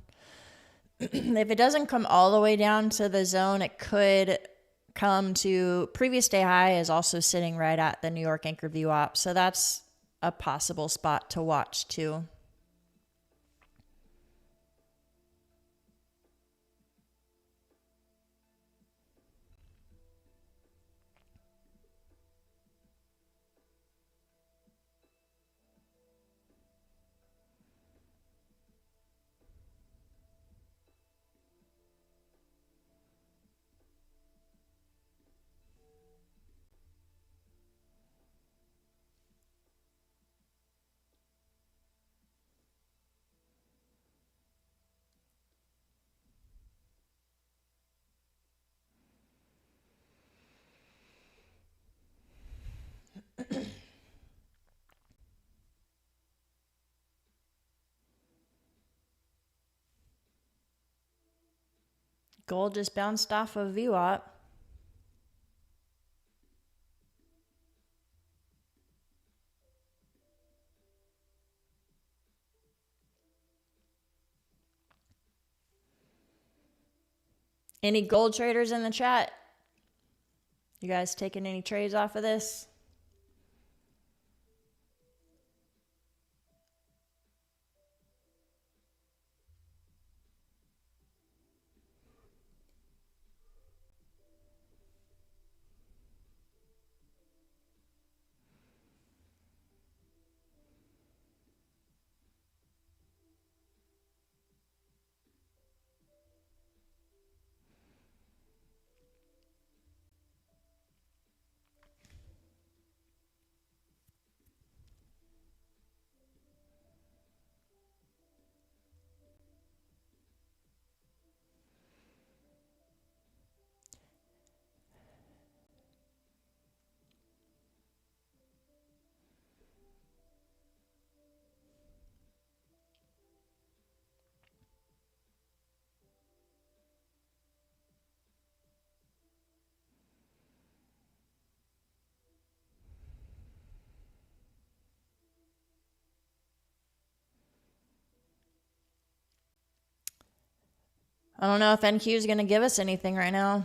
If it doesn't come all the way down to the zone, it could come to previous day high is also sitting right at the New York anchor VWAP. So that's a possible spot to watch too. Gold just bounced off of VWAP. Any gold traders in the chat? You guys taking any trades off of this? I don't know if NQ is going to give us anything right now.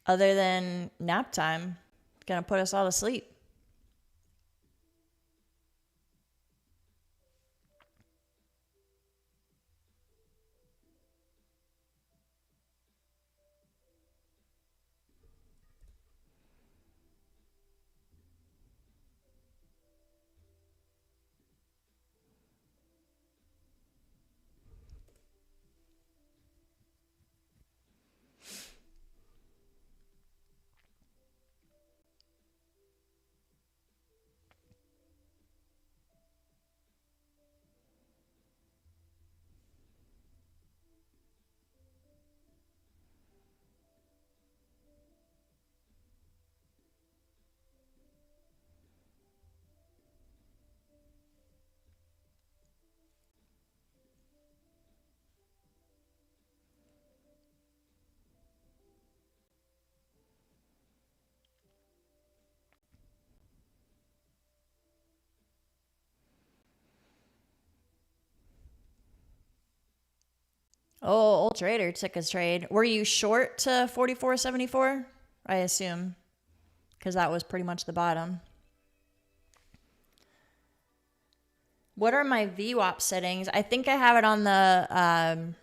Other than nap time. It's going to put us all to sleep. Oh, old trader took his trade. Were you short to 44.74? I assume, because that was pretty much the bottom. What are my VWAP settings? I think I have it on the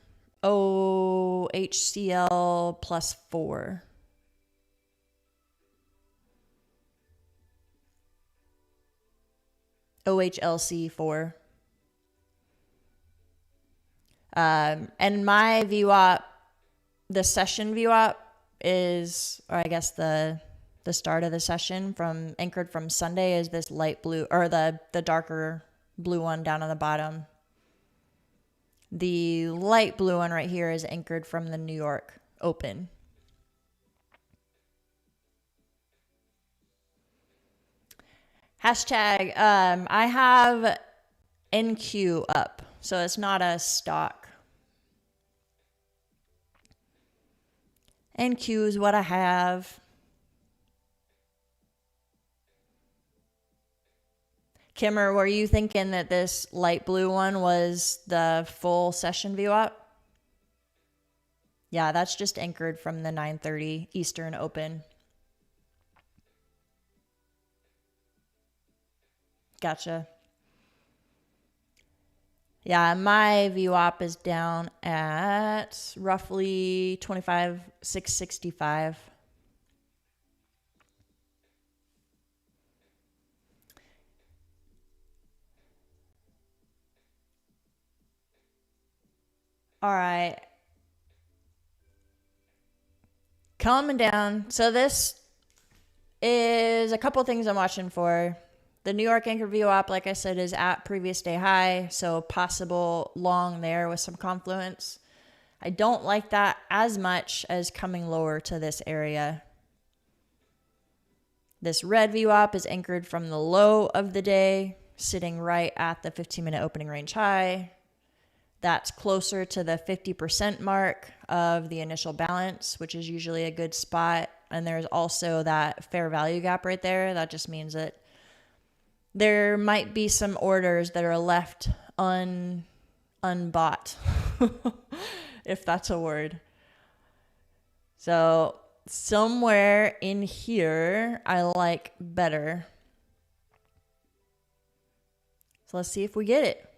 OHCL plus 4. OHLC 4. And my VWAP, the session VWAP is, or I guess the start of the session from anchored from Sunday is this light blue, or the darker blue one down on the bottom. The light blue one right here is anchored from the New York Open. Hashtag, I have NQ up, so it's not a stock. NQ is what I have. Kimmer, were you thinking that this light blue one was the full session VWAP? Yeah, that's just anchored from the 9:30 Eastern open. Gotcha. Yeah, my VWAP is down at roughly 25,665. All right. Calming down. So this is a couple things I'm watching for. The New York anchor VWAP, like I said, is at previous day high, so possible long there with some confluence. I don't like that as much as coming lower to this area. This red VWAP is anchored from the low of the day, sitting right at the 15-minute opening range high. That's closer to the 50% mark of the initial balance, which is usually a good spot. And there's also that fair value gap right there. That just means that there might be some orders that are left unbought, if that's a word. So somewhere in here, I like better. So let's see if we get it.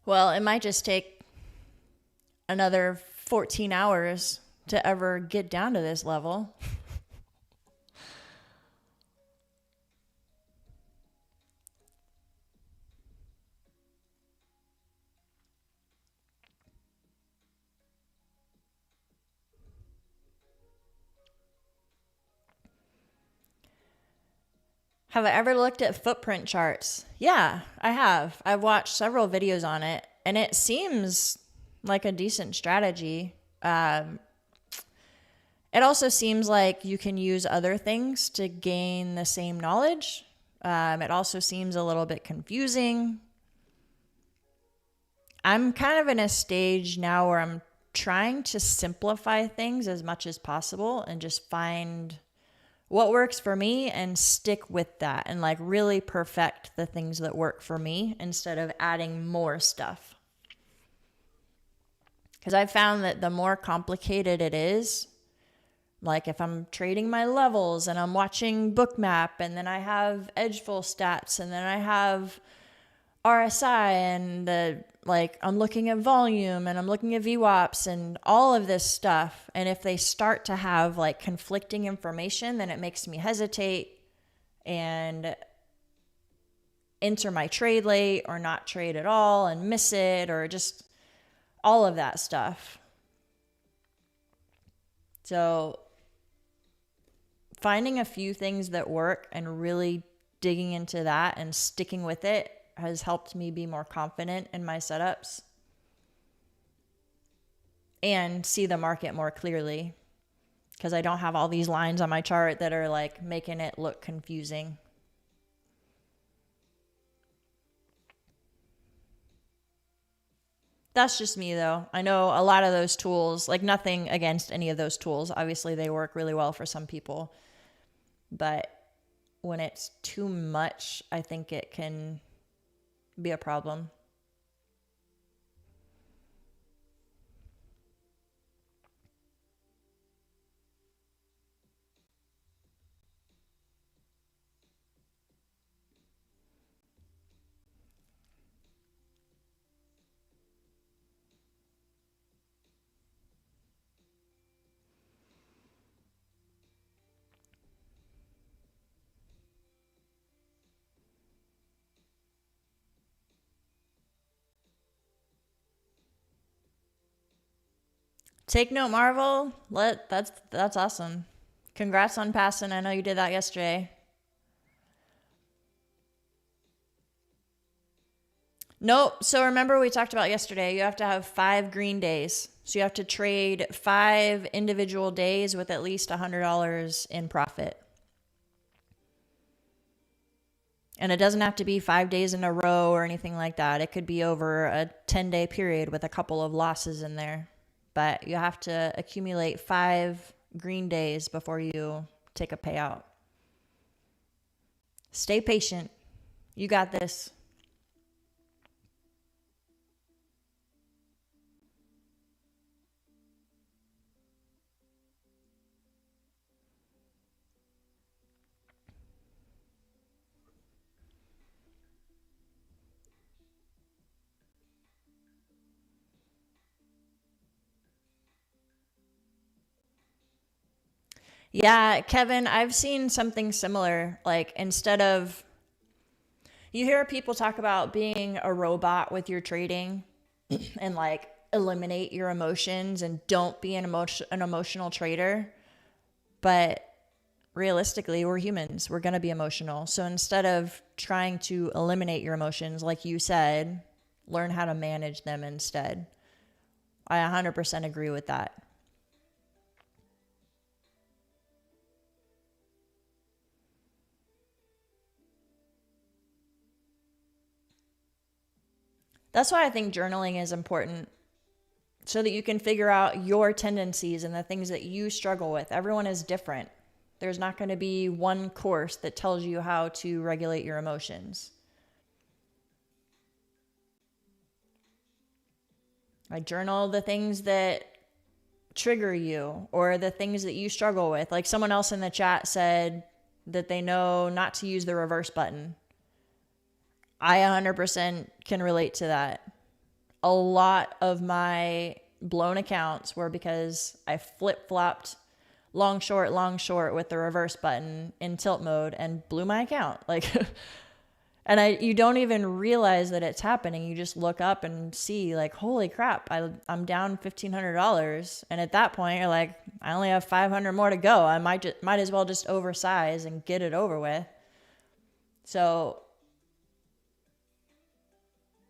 Well, it might just take another 14 hours to ever get down to this level. Have I ever looked at footprint charts? Yeah, I have. I've watched several videos on it, and it seems like a decent strategy. It also seems like you can use other things to gain the same knowledge. It also seems a little bit confusing. I'm kind of in a stage now where I'm trying to simplify things as much as possible and just find what works for me and stick with that and like really perfect the things that work for me instead of adding more stuff. Because I've found that the more complicated it is, like if I'm trading my levels and I'm watching Bookmap and then I have Edgeful stats and then I have RSI and I'm looking at volume and I'm looking at VWAPs and all of this stuff. And if they start to have like conflicting information, then it makes me hesitate and enter my trade late or not trade at all and miss it or just all of that stuff. So finding a few things that work and really digging into that and sticking with it has helped me be more confident in my setups and see the market more clearly because I don't have all these lines on my chart that are like making it look confusing. That's just me though. I know a lot of those tools, like nothing against any of those tools. Obviously they work really well for some people, but when it's too much, I think it can be a problem. Take note, Marvel. That's awesome. Congrats on passing. I know you did that yesterday. Nope. So remember we talked about yesterday, you have to have 5 green days. So you have to trade 5 individual days with at least $100 in profit. And it doesn't have to be 5 days in a row or anything like that. It could be over a 10-day period with a couple of losses in there. But you have to accumulate 5 green days before you take a payout. Stay patient. You got this. Yeah, Kevin, I've seen something similar. Like, instead of, you hear people talk about being a robot with your trading and like eliminate your emotions and don't be an emotional trader. But realistically, we're humans. We're going to be emotional. So instead of trying to eliminate your emotions, like you said, learn how to manage them instead. I 100% agree with that. That's why I think journaling is important, so that you can figure out your tendencies and the things that you struggle with. Everyone is different. There's not going to be one course that tells you how to regulate your emotions. I journal the things that trigger you or the things that you struggle with. Like someone else in the chat said that they know not to use the reverse button. I 100% can relate to that. A lot of my blown accounts were because I flip-flopped long short with the reverse button in tilt mode and blew my account. Like, and you don't even realize that it's happening. You just look up and see like, holy crap, I'm down $1,500. And at that point you're like, I only have 500 more to go. I might as well just oversize and get it over with. So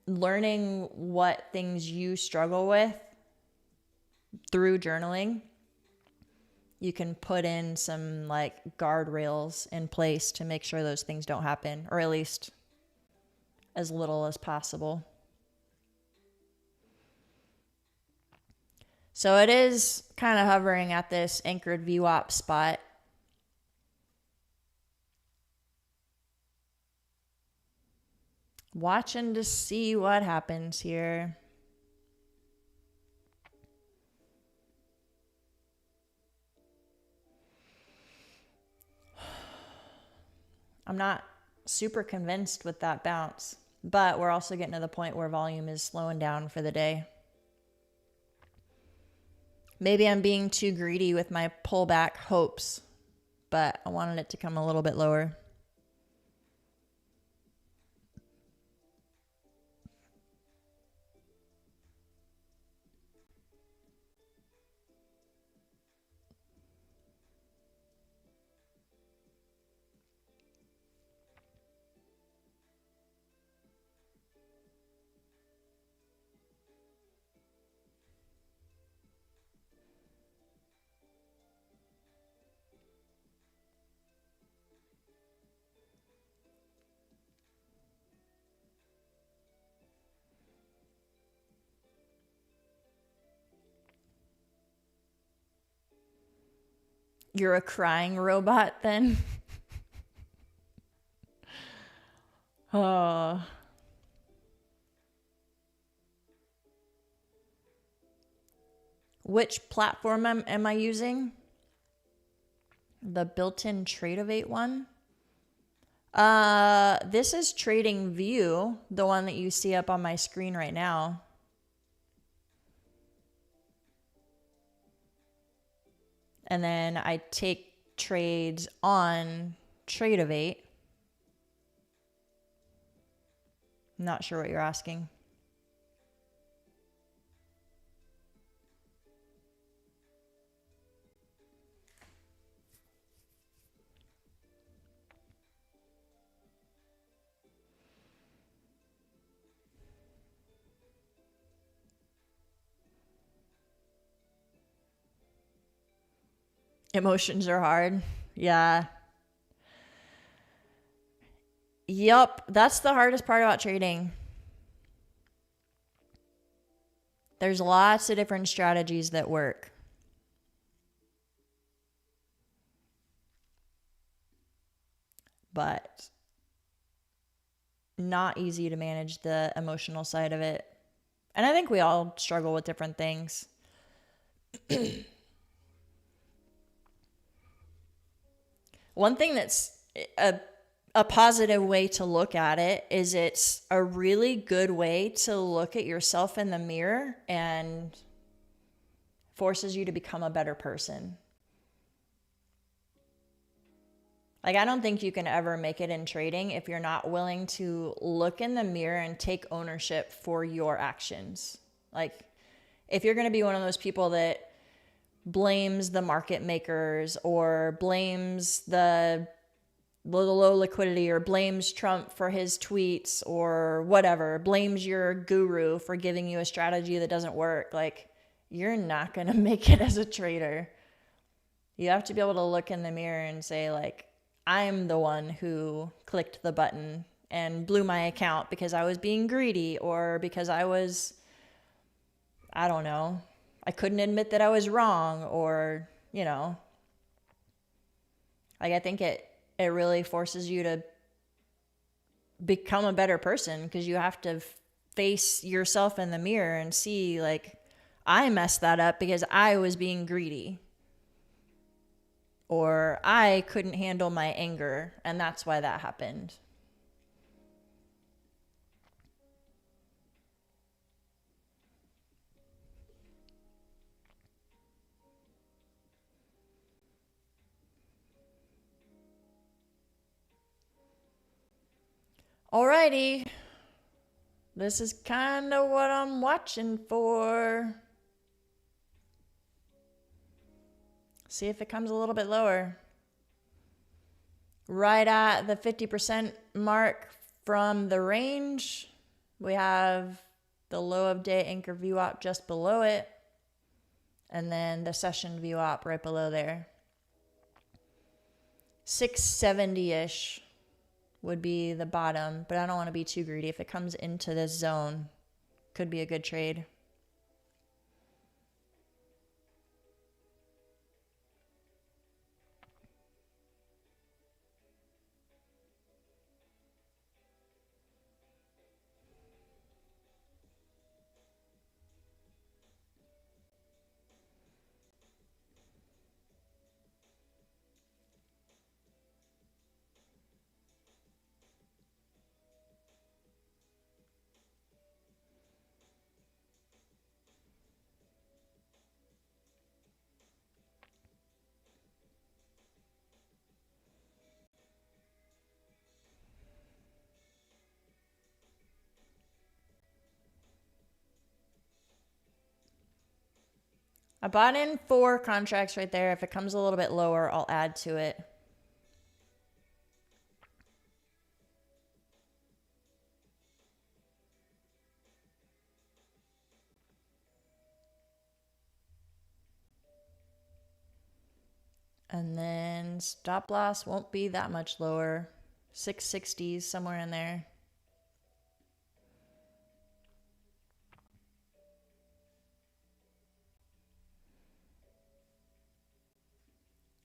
learning what things you struggle with through journaling, you can put in some like guardrails in place to make sure those things don't happen, or at least as little as possible. So it is kind of hovering at this anchored VWAP spot. Watching to see what happens here. I'm not super convinced with that bounce, but we're also getting to the point where volume is slowing down for the day. Maybe I'm being too greedy with my pullback hopes, but I wanted it to come a little bit lower. You're a crying robot then? Oh. Which platform am I using? The built-in Tradeovate one? This is TradingView, the one that you see up on my screen right now. And then I take trades on Tradeovate. Not sure what you're asking. Emotions are hard. Yeah. Yup. That's the hardest part about trading. There's lots of different strategies that work. But not easy to manage the emotional side of it. And I think we all struggle with different things. One thing that's a positive way to look at it is it's a really good way to look at yourself in the mirror and forces you to become a better person. Like, I don't think you can ever make it in trading if you're not willing to look in the mirror and take ownership for your actions. Like, if you're going to be one of those people that blames the market makers or blames the low liquidity or blames Trump for his tweets or whatever, blames your guru for giving you a strategy that doesn't work, like, you're not going to make it as a trader. You have to be able to look in the mirror and say, like, I'm the one who clicked the button and blew my account because I was being greedy or because I don't know, I couldn't admit that I was wrong, or, like, I think it really forces you to become a better person because you have to face yourself in the mirror and see, like, I messed that up because I was being greedy. Or I couldn't handle my anger, and that's why that happened. Alrighty. This is kind of what I'm watching for. See if it comes a little bit lower. Right at the 50% mark from the range, we have the low of day anchor VWAP just below it, and then the session VWAP right below there. 670-ish would be the bottom, but I don't want to be too greedy. If it comes into this zone, could be a good trade. I bought in 4 contracts right there. If it comes a little bit lower, I'll add to it. And then stop loss won't be that much lower. 660s, somewhere in there.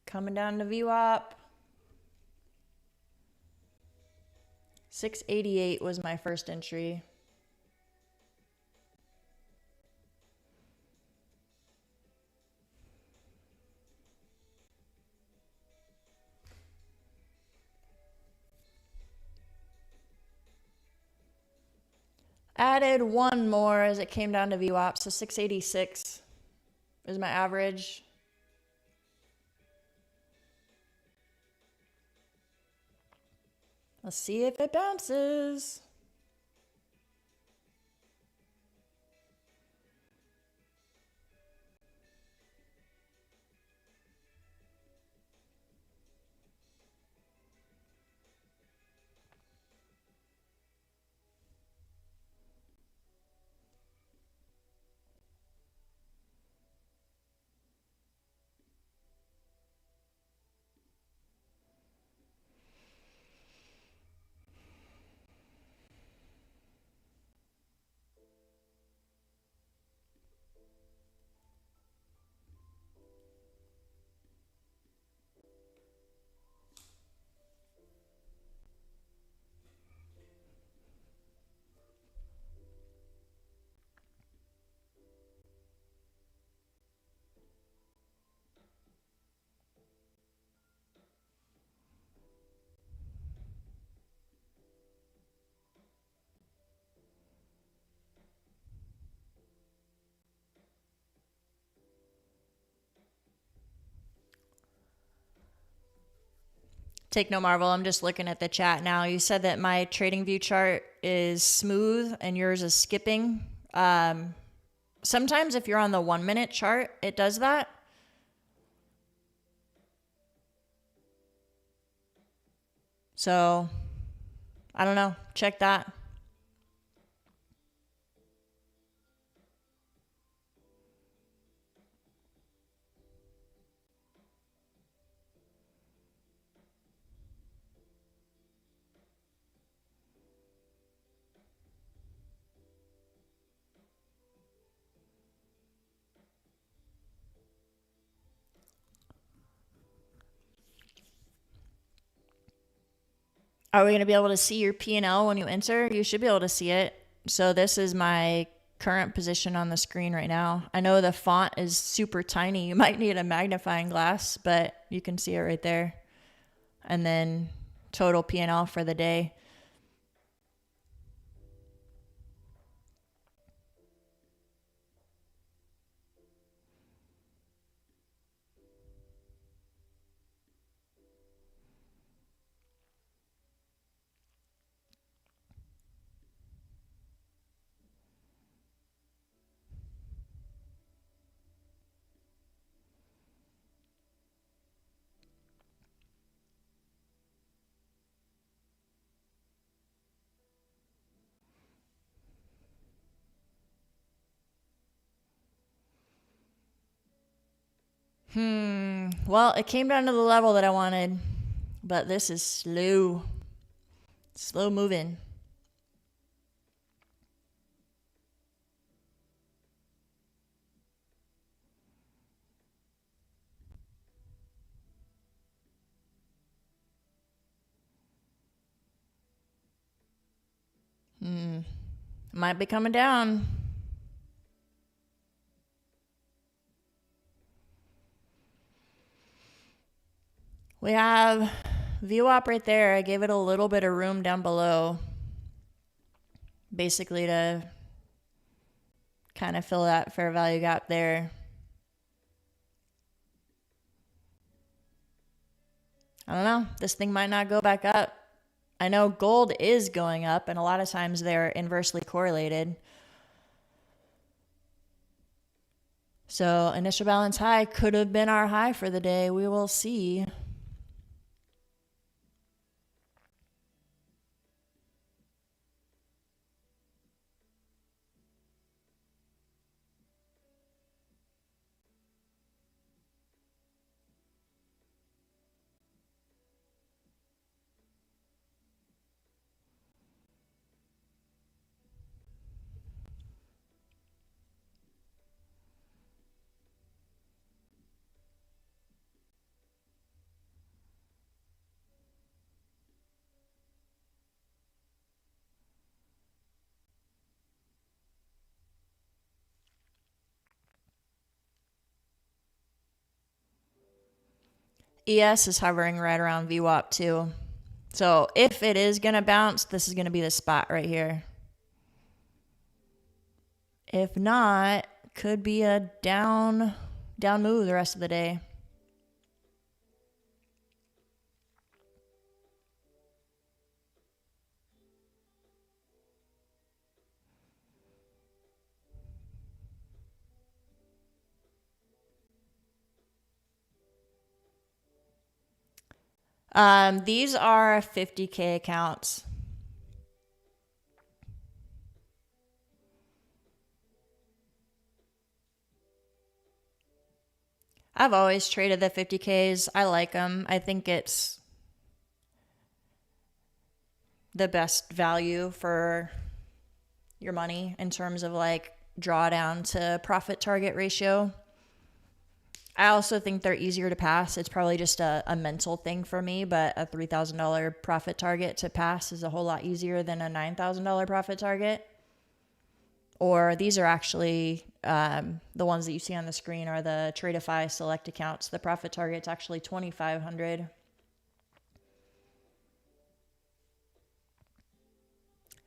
Coming down to VWAP. 688 was my first entry. Added one more as it came down to VWAP, so 686 is my average. Let's see if it bounces. Take no marvel. I'm just looking at the chat now. You said that my trading view chart is smooth and yours is skipping. Sometimes if you're on the 1 minute chart, it does that. So I don't know. Check that. Are we going to be able to see your P&L when you enter? You should be able to see it. So this is my current position on the screen right now. I know the font is super tiny. You might need a magnifying glass, but you can see it right there. And then total P&L for the day. Well, it came down to the level that I wanted, but this is slow moving. Might be coming down. We have VWAP right there. I gave it a little bit of room down below, basically to kind of fill that fair value gap there. I don't know. This thing might not go back up. I know gold is going up, and a lot of times they're inversely correlated. So initial balance high could have been our high for the day. We will see. ES is hovering right around VWAP too. So if it is going to bounce, this is going to be the spot right here. If not, could be a down move the rest of the day. These are 50K accounts. I've always traded the 50Ks. I like them. I think it's the best value for your money in terms of like drawdown to profit target ratio. I also think they're easier to pass. It's probably just a mental thing for me, but a $3,000 profit target to pass is a whole lot easier than a $9,000 profit target. Or these are actually the ones that you see on the screen are the Tradeify select accounts. The profit target's actually $2,500.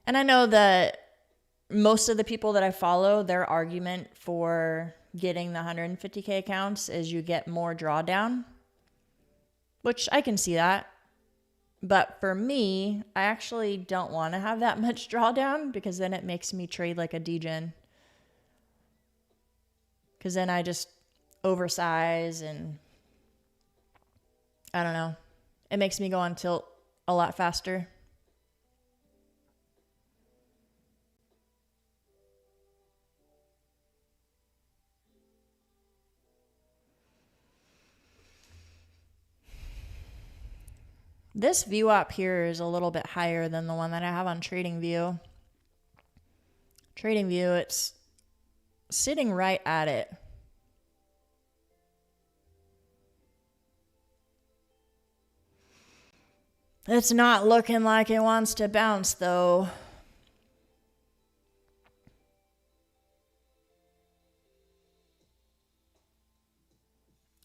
And I know that most of the people that I follow, their argument for getting the 150K accounts is you get more drawdown, which I can see that. But for me, I actually don't want to have that much drawdown because then it makes me trade like a degen. Because then I just oversize and I don't know. It makes me go on tilt a lot faster. This VWAP here is a little bit higher than the one that I have on TradingView. TradingView, it's sitting right at it. It's not looking like it wants to bounce though.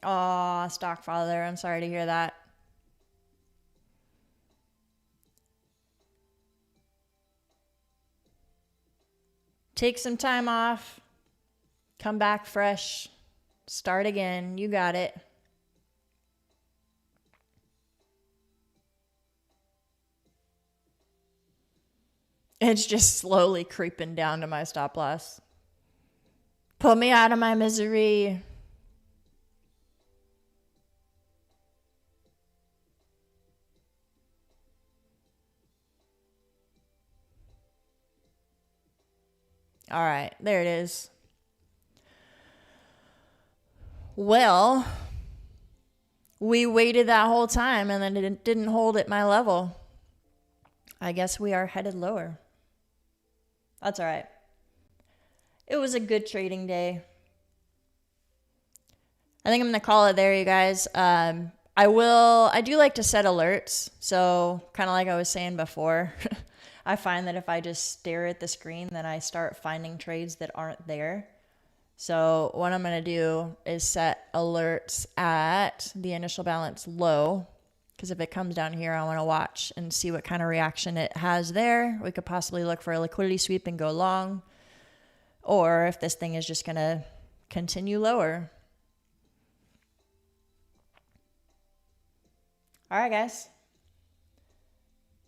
Aw, Stockfather, I'm sorry to hear that. Take some time off, come back fresh, start again. You got it. It's just slowly creeping down to my stop loss. Pull me out of my misery. All right, there it is. Well, we waited that whole time and then it didn't hold at my level. I guess we are headed lower. That's all right. It was a good trading day. I think I'm going to call it there, you guys. I do like to set alerts. So kind of like I was saying before, I find that if I just stare at the screen, then I start finding trades that aren't there. So what I'm going to do is set alerts at the initial balance low. Because if it comes down here, I want to watch and see what kind of reaction it has there. We could possibly look for a liquidity sweep and go long. Or if this thing is just going to continue lower. All right, guys.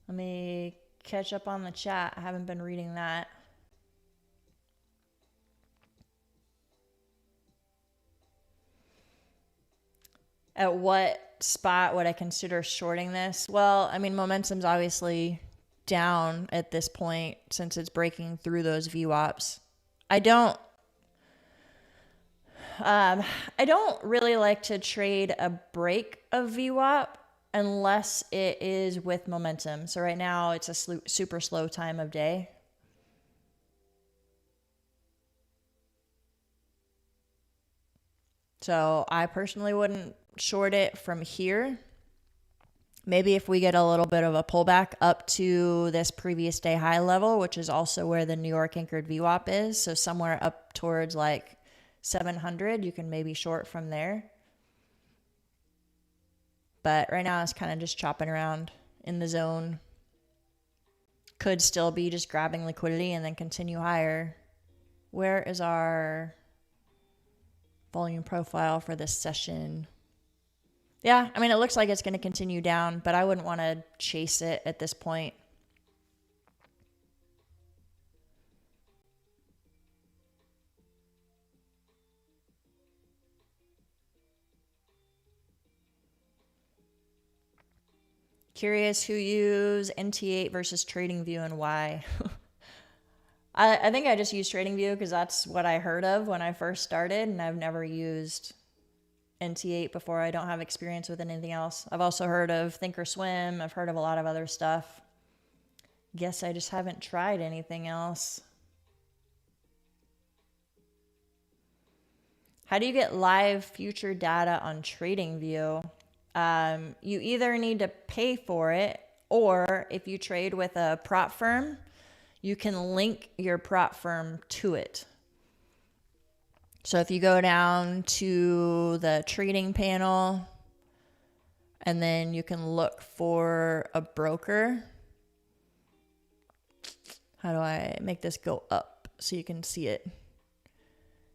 Let me catch up on the chat. I haven't been reading that. At what spot would I consider shorting this? Well, I mean, momentum's obviously down at this point since it's breaking through those VWAPs. I don't really like to trade a break of VWAP unless it is with momentum. So right now it's a super slow time of day. So I personally wouldn't short it from here. Maybe if we get a little bit of a pullback up to this previous day high level, which is also where the New York anchored VWAP is. So somewhere up towards like 700, you can maybe short from there. But right now it's kind of just chopping around in the zone. Could still be just grabbing liquidity and then continue higher. Where is our volume profile for this session? Yeah, I mean, it looks like it's going to continue down, but I wouldn't want to chase it at this point. Curious who use NT8 versus TradingView and why. I think I just use TradingView because that's what I heard of when I first started, and I've never used NT8 before. I don't have experience with anything else. I've also heard of Thinkorswim. I've heard of a lot of other stuff. Guess I just haven't tried anything else. How do you get live future data on TradingView? You either need to pay for it, or if you trade with a prop firm, you can link your prop firm to it. So if you go down to the trading panel and then you can look for a broker. How do I make this go up so you can see it?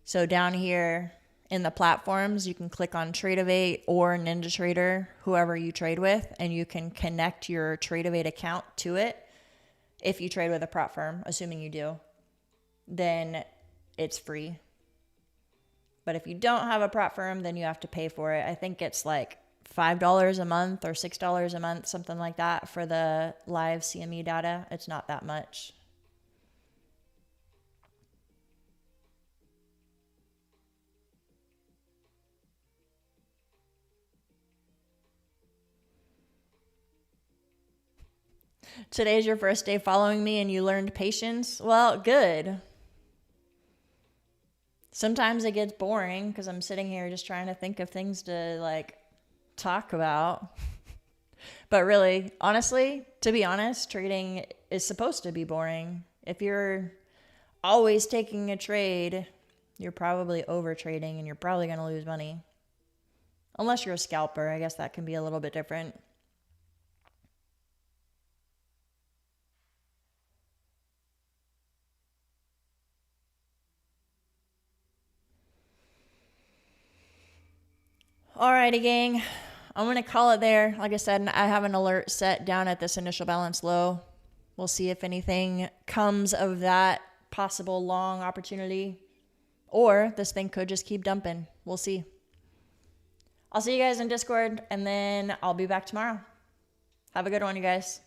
So down here in the platforms, you can click on Tradeovate or NinjaTrader, whoever you trade with, and you can connect your Tradeovate account to it. If you trade with a prop firm, assuming you do, then it's free. But if you don't have a prop firm, then you have to pay for it. I think it's like $5 a month or $6 a month, something like that, for the live CME data. It's not that much. Today's your first day following me and you learned patience? Well, good. Sometimes it gets boring because I'm sitting here just trying to think of things to like talk about. But really, honestly, to be honest, trading is supposed to be boring. If you're always taking a trade, you're probably over trading and you're probably going to lose money. Unless you're a scalper, I guess that can be a little bit different. Alrighty, gang. I'm going to call it there. Like I said, I have an alert set down at this initial balance low. We'll see if anything comes of that possible long opportunity. Or this thing could just keep dumping. We'll see. I'll see you guys in Discord, and then I'll be back tomorrow. Have a good one, you guys.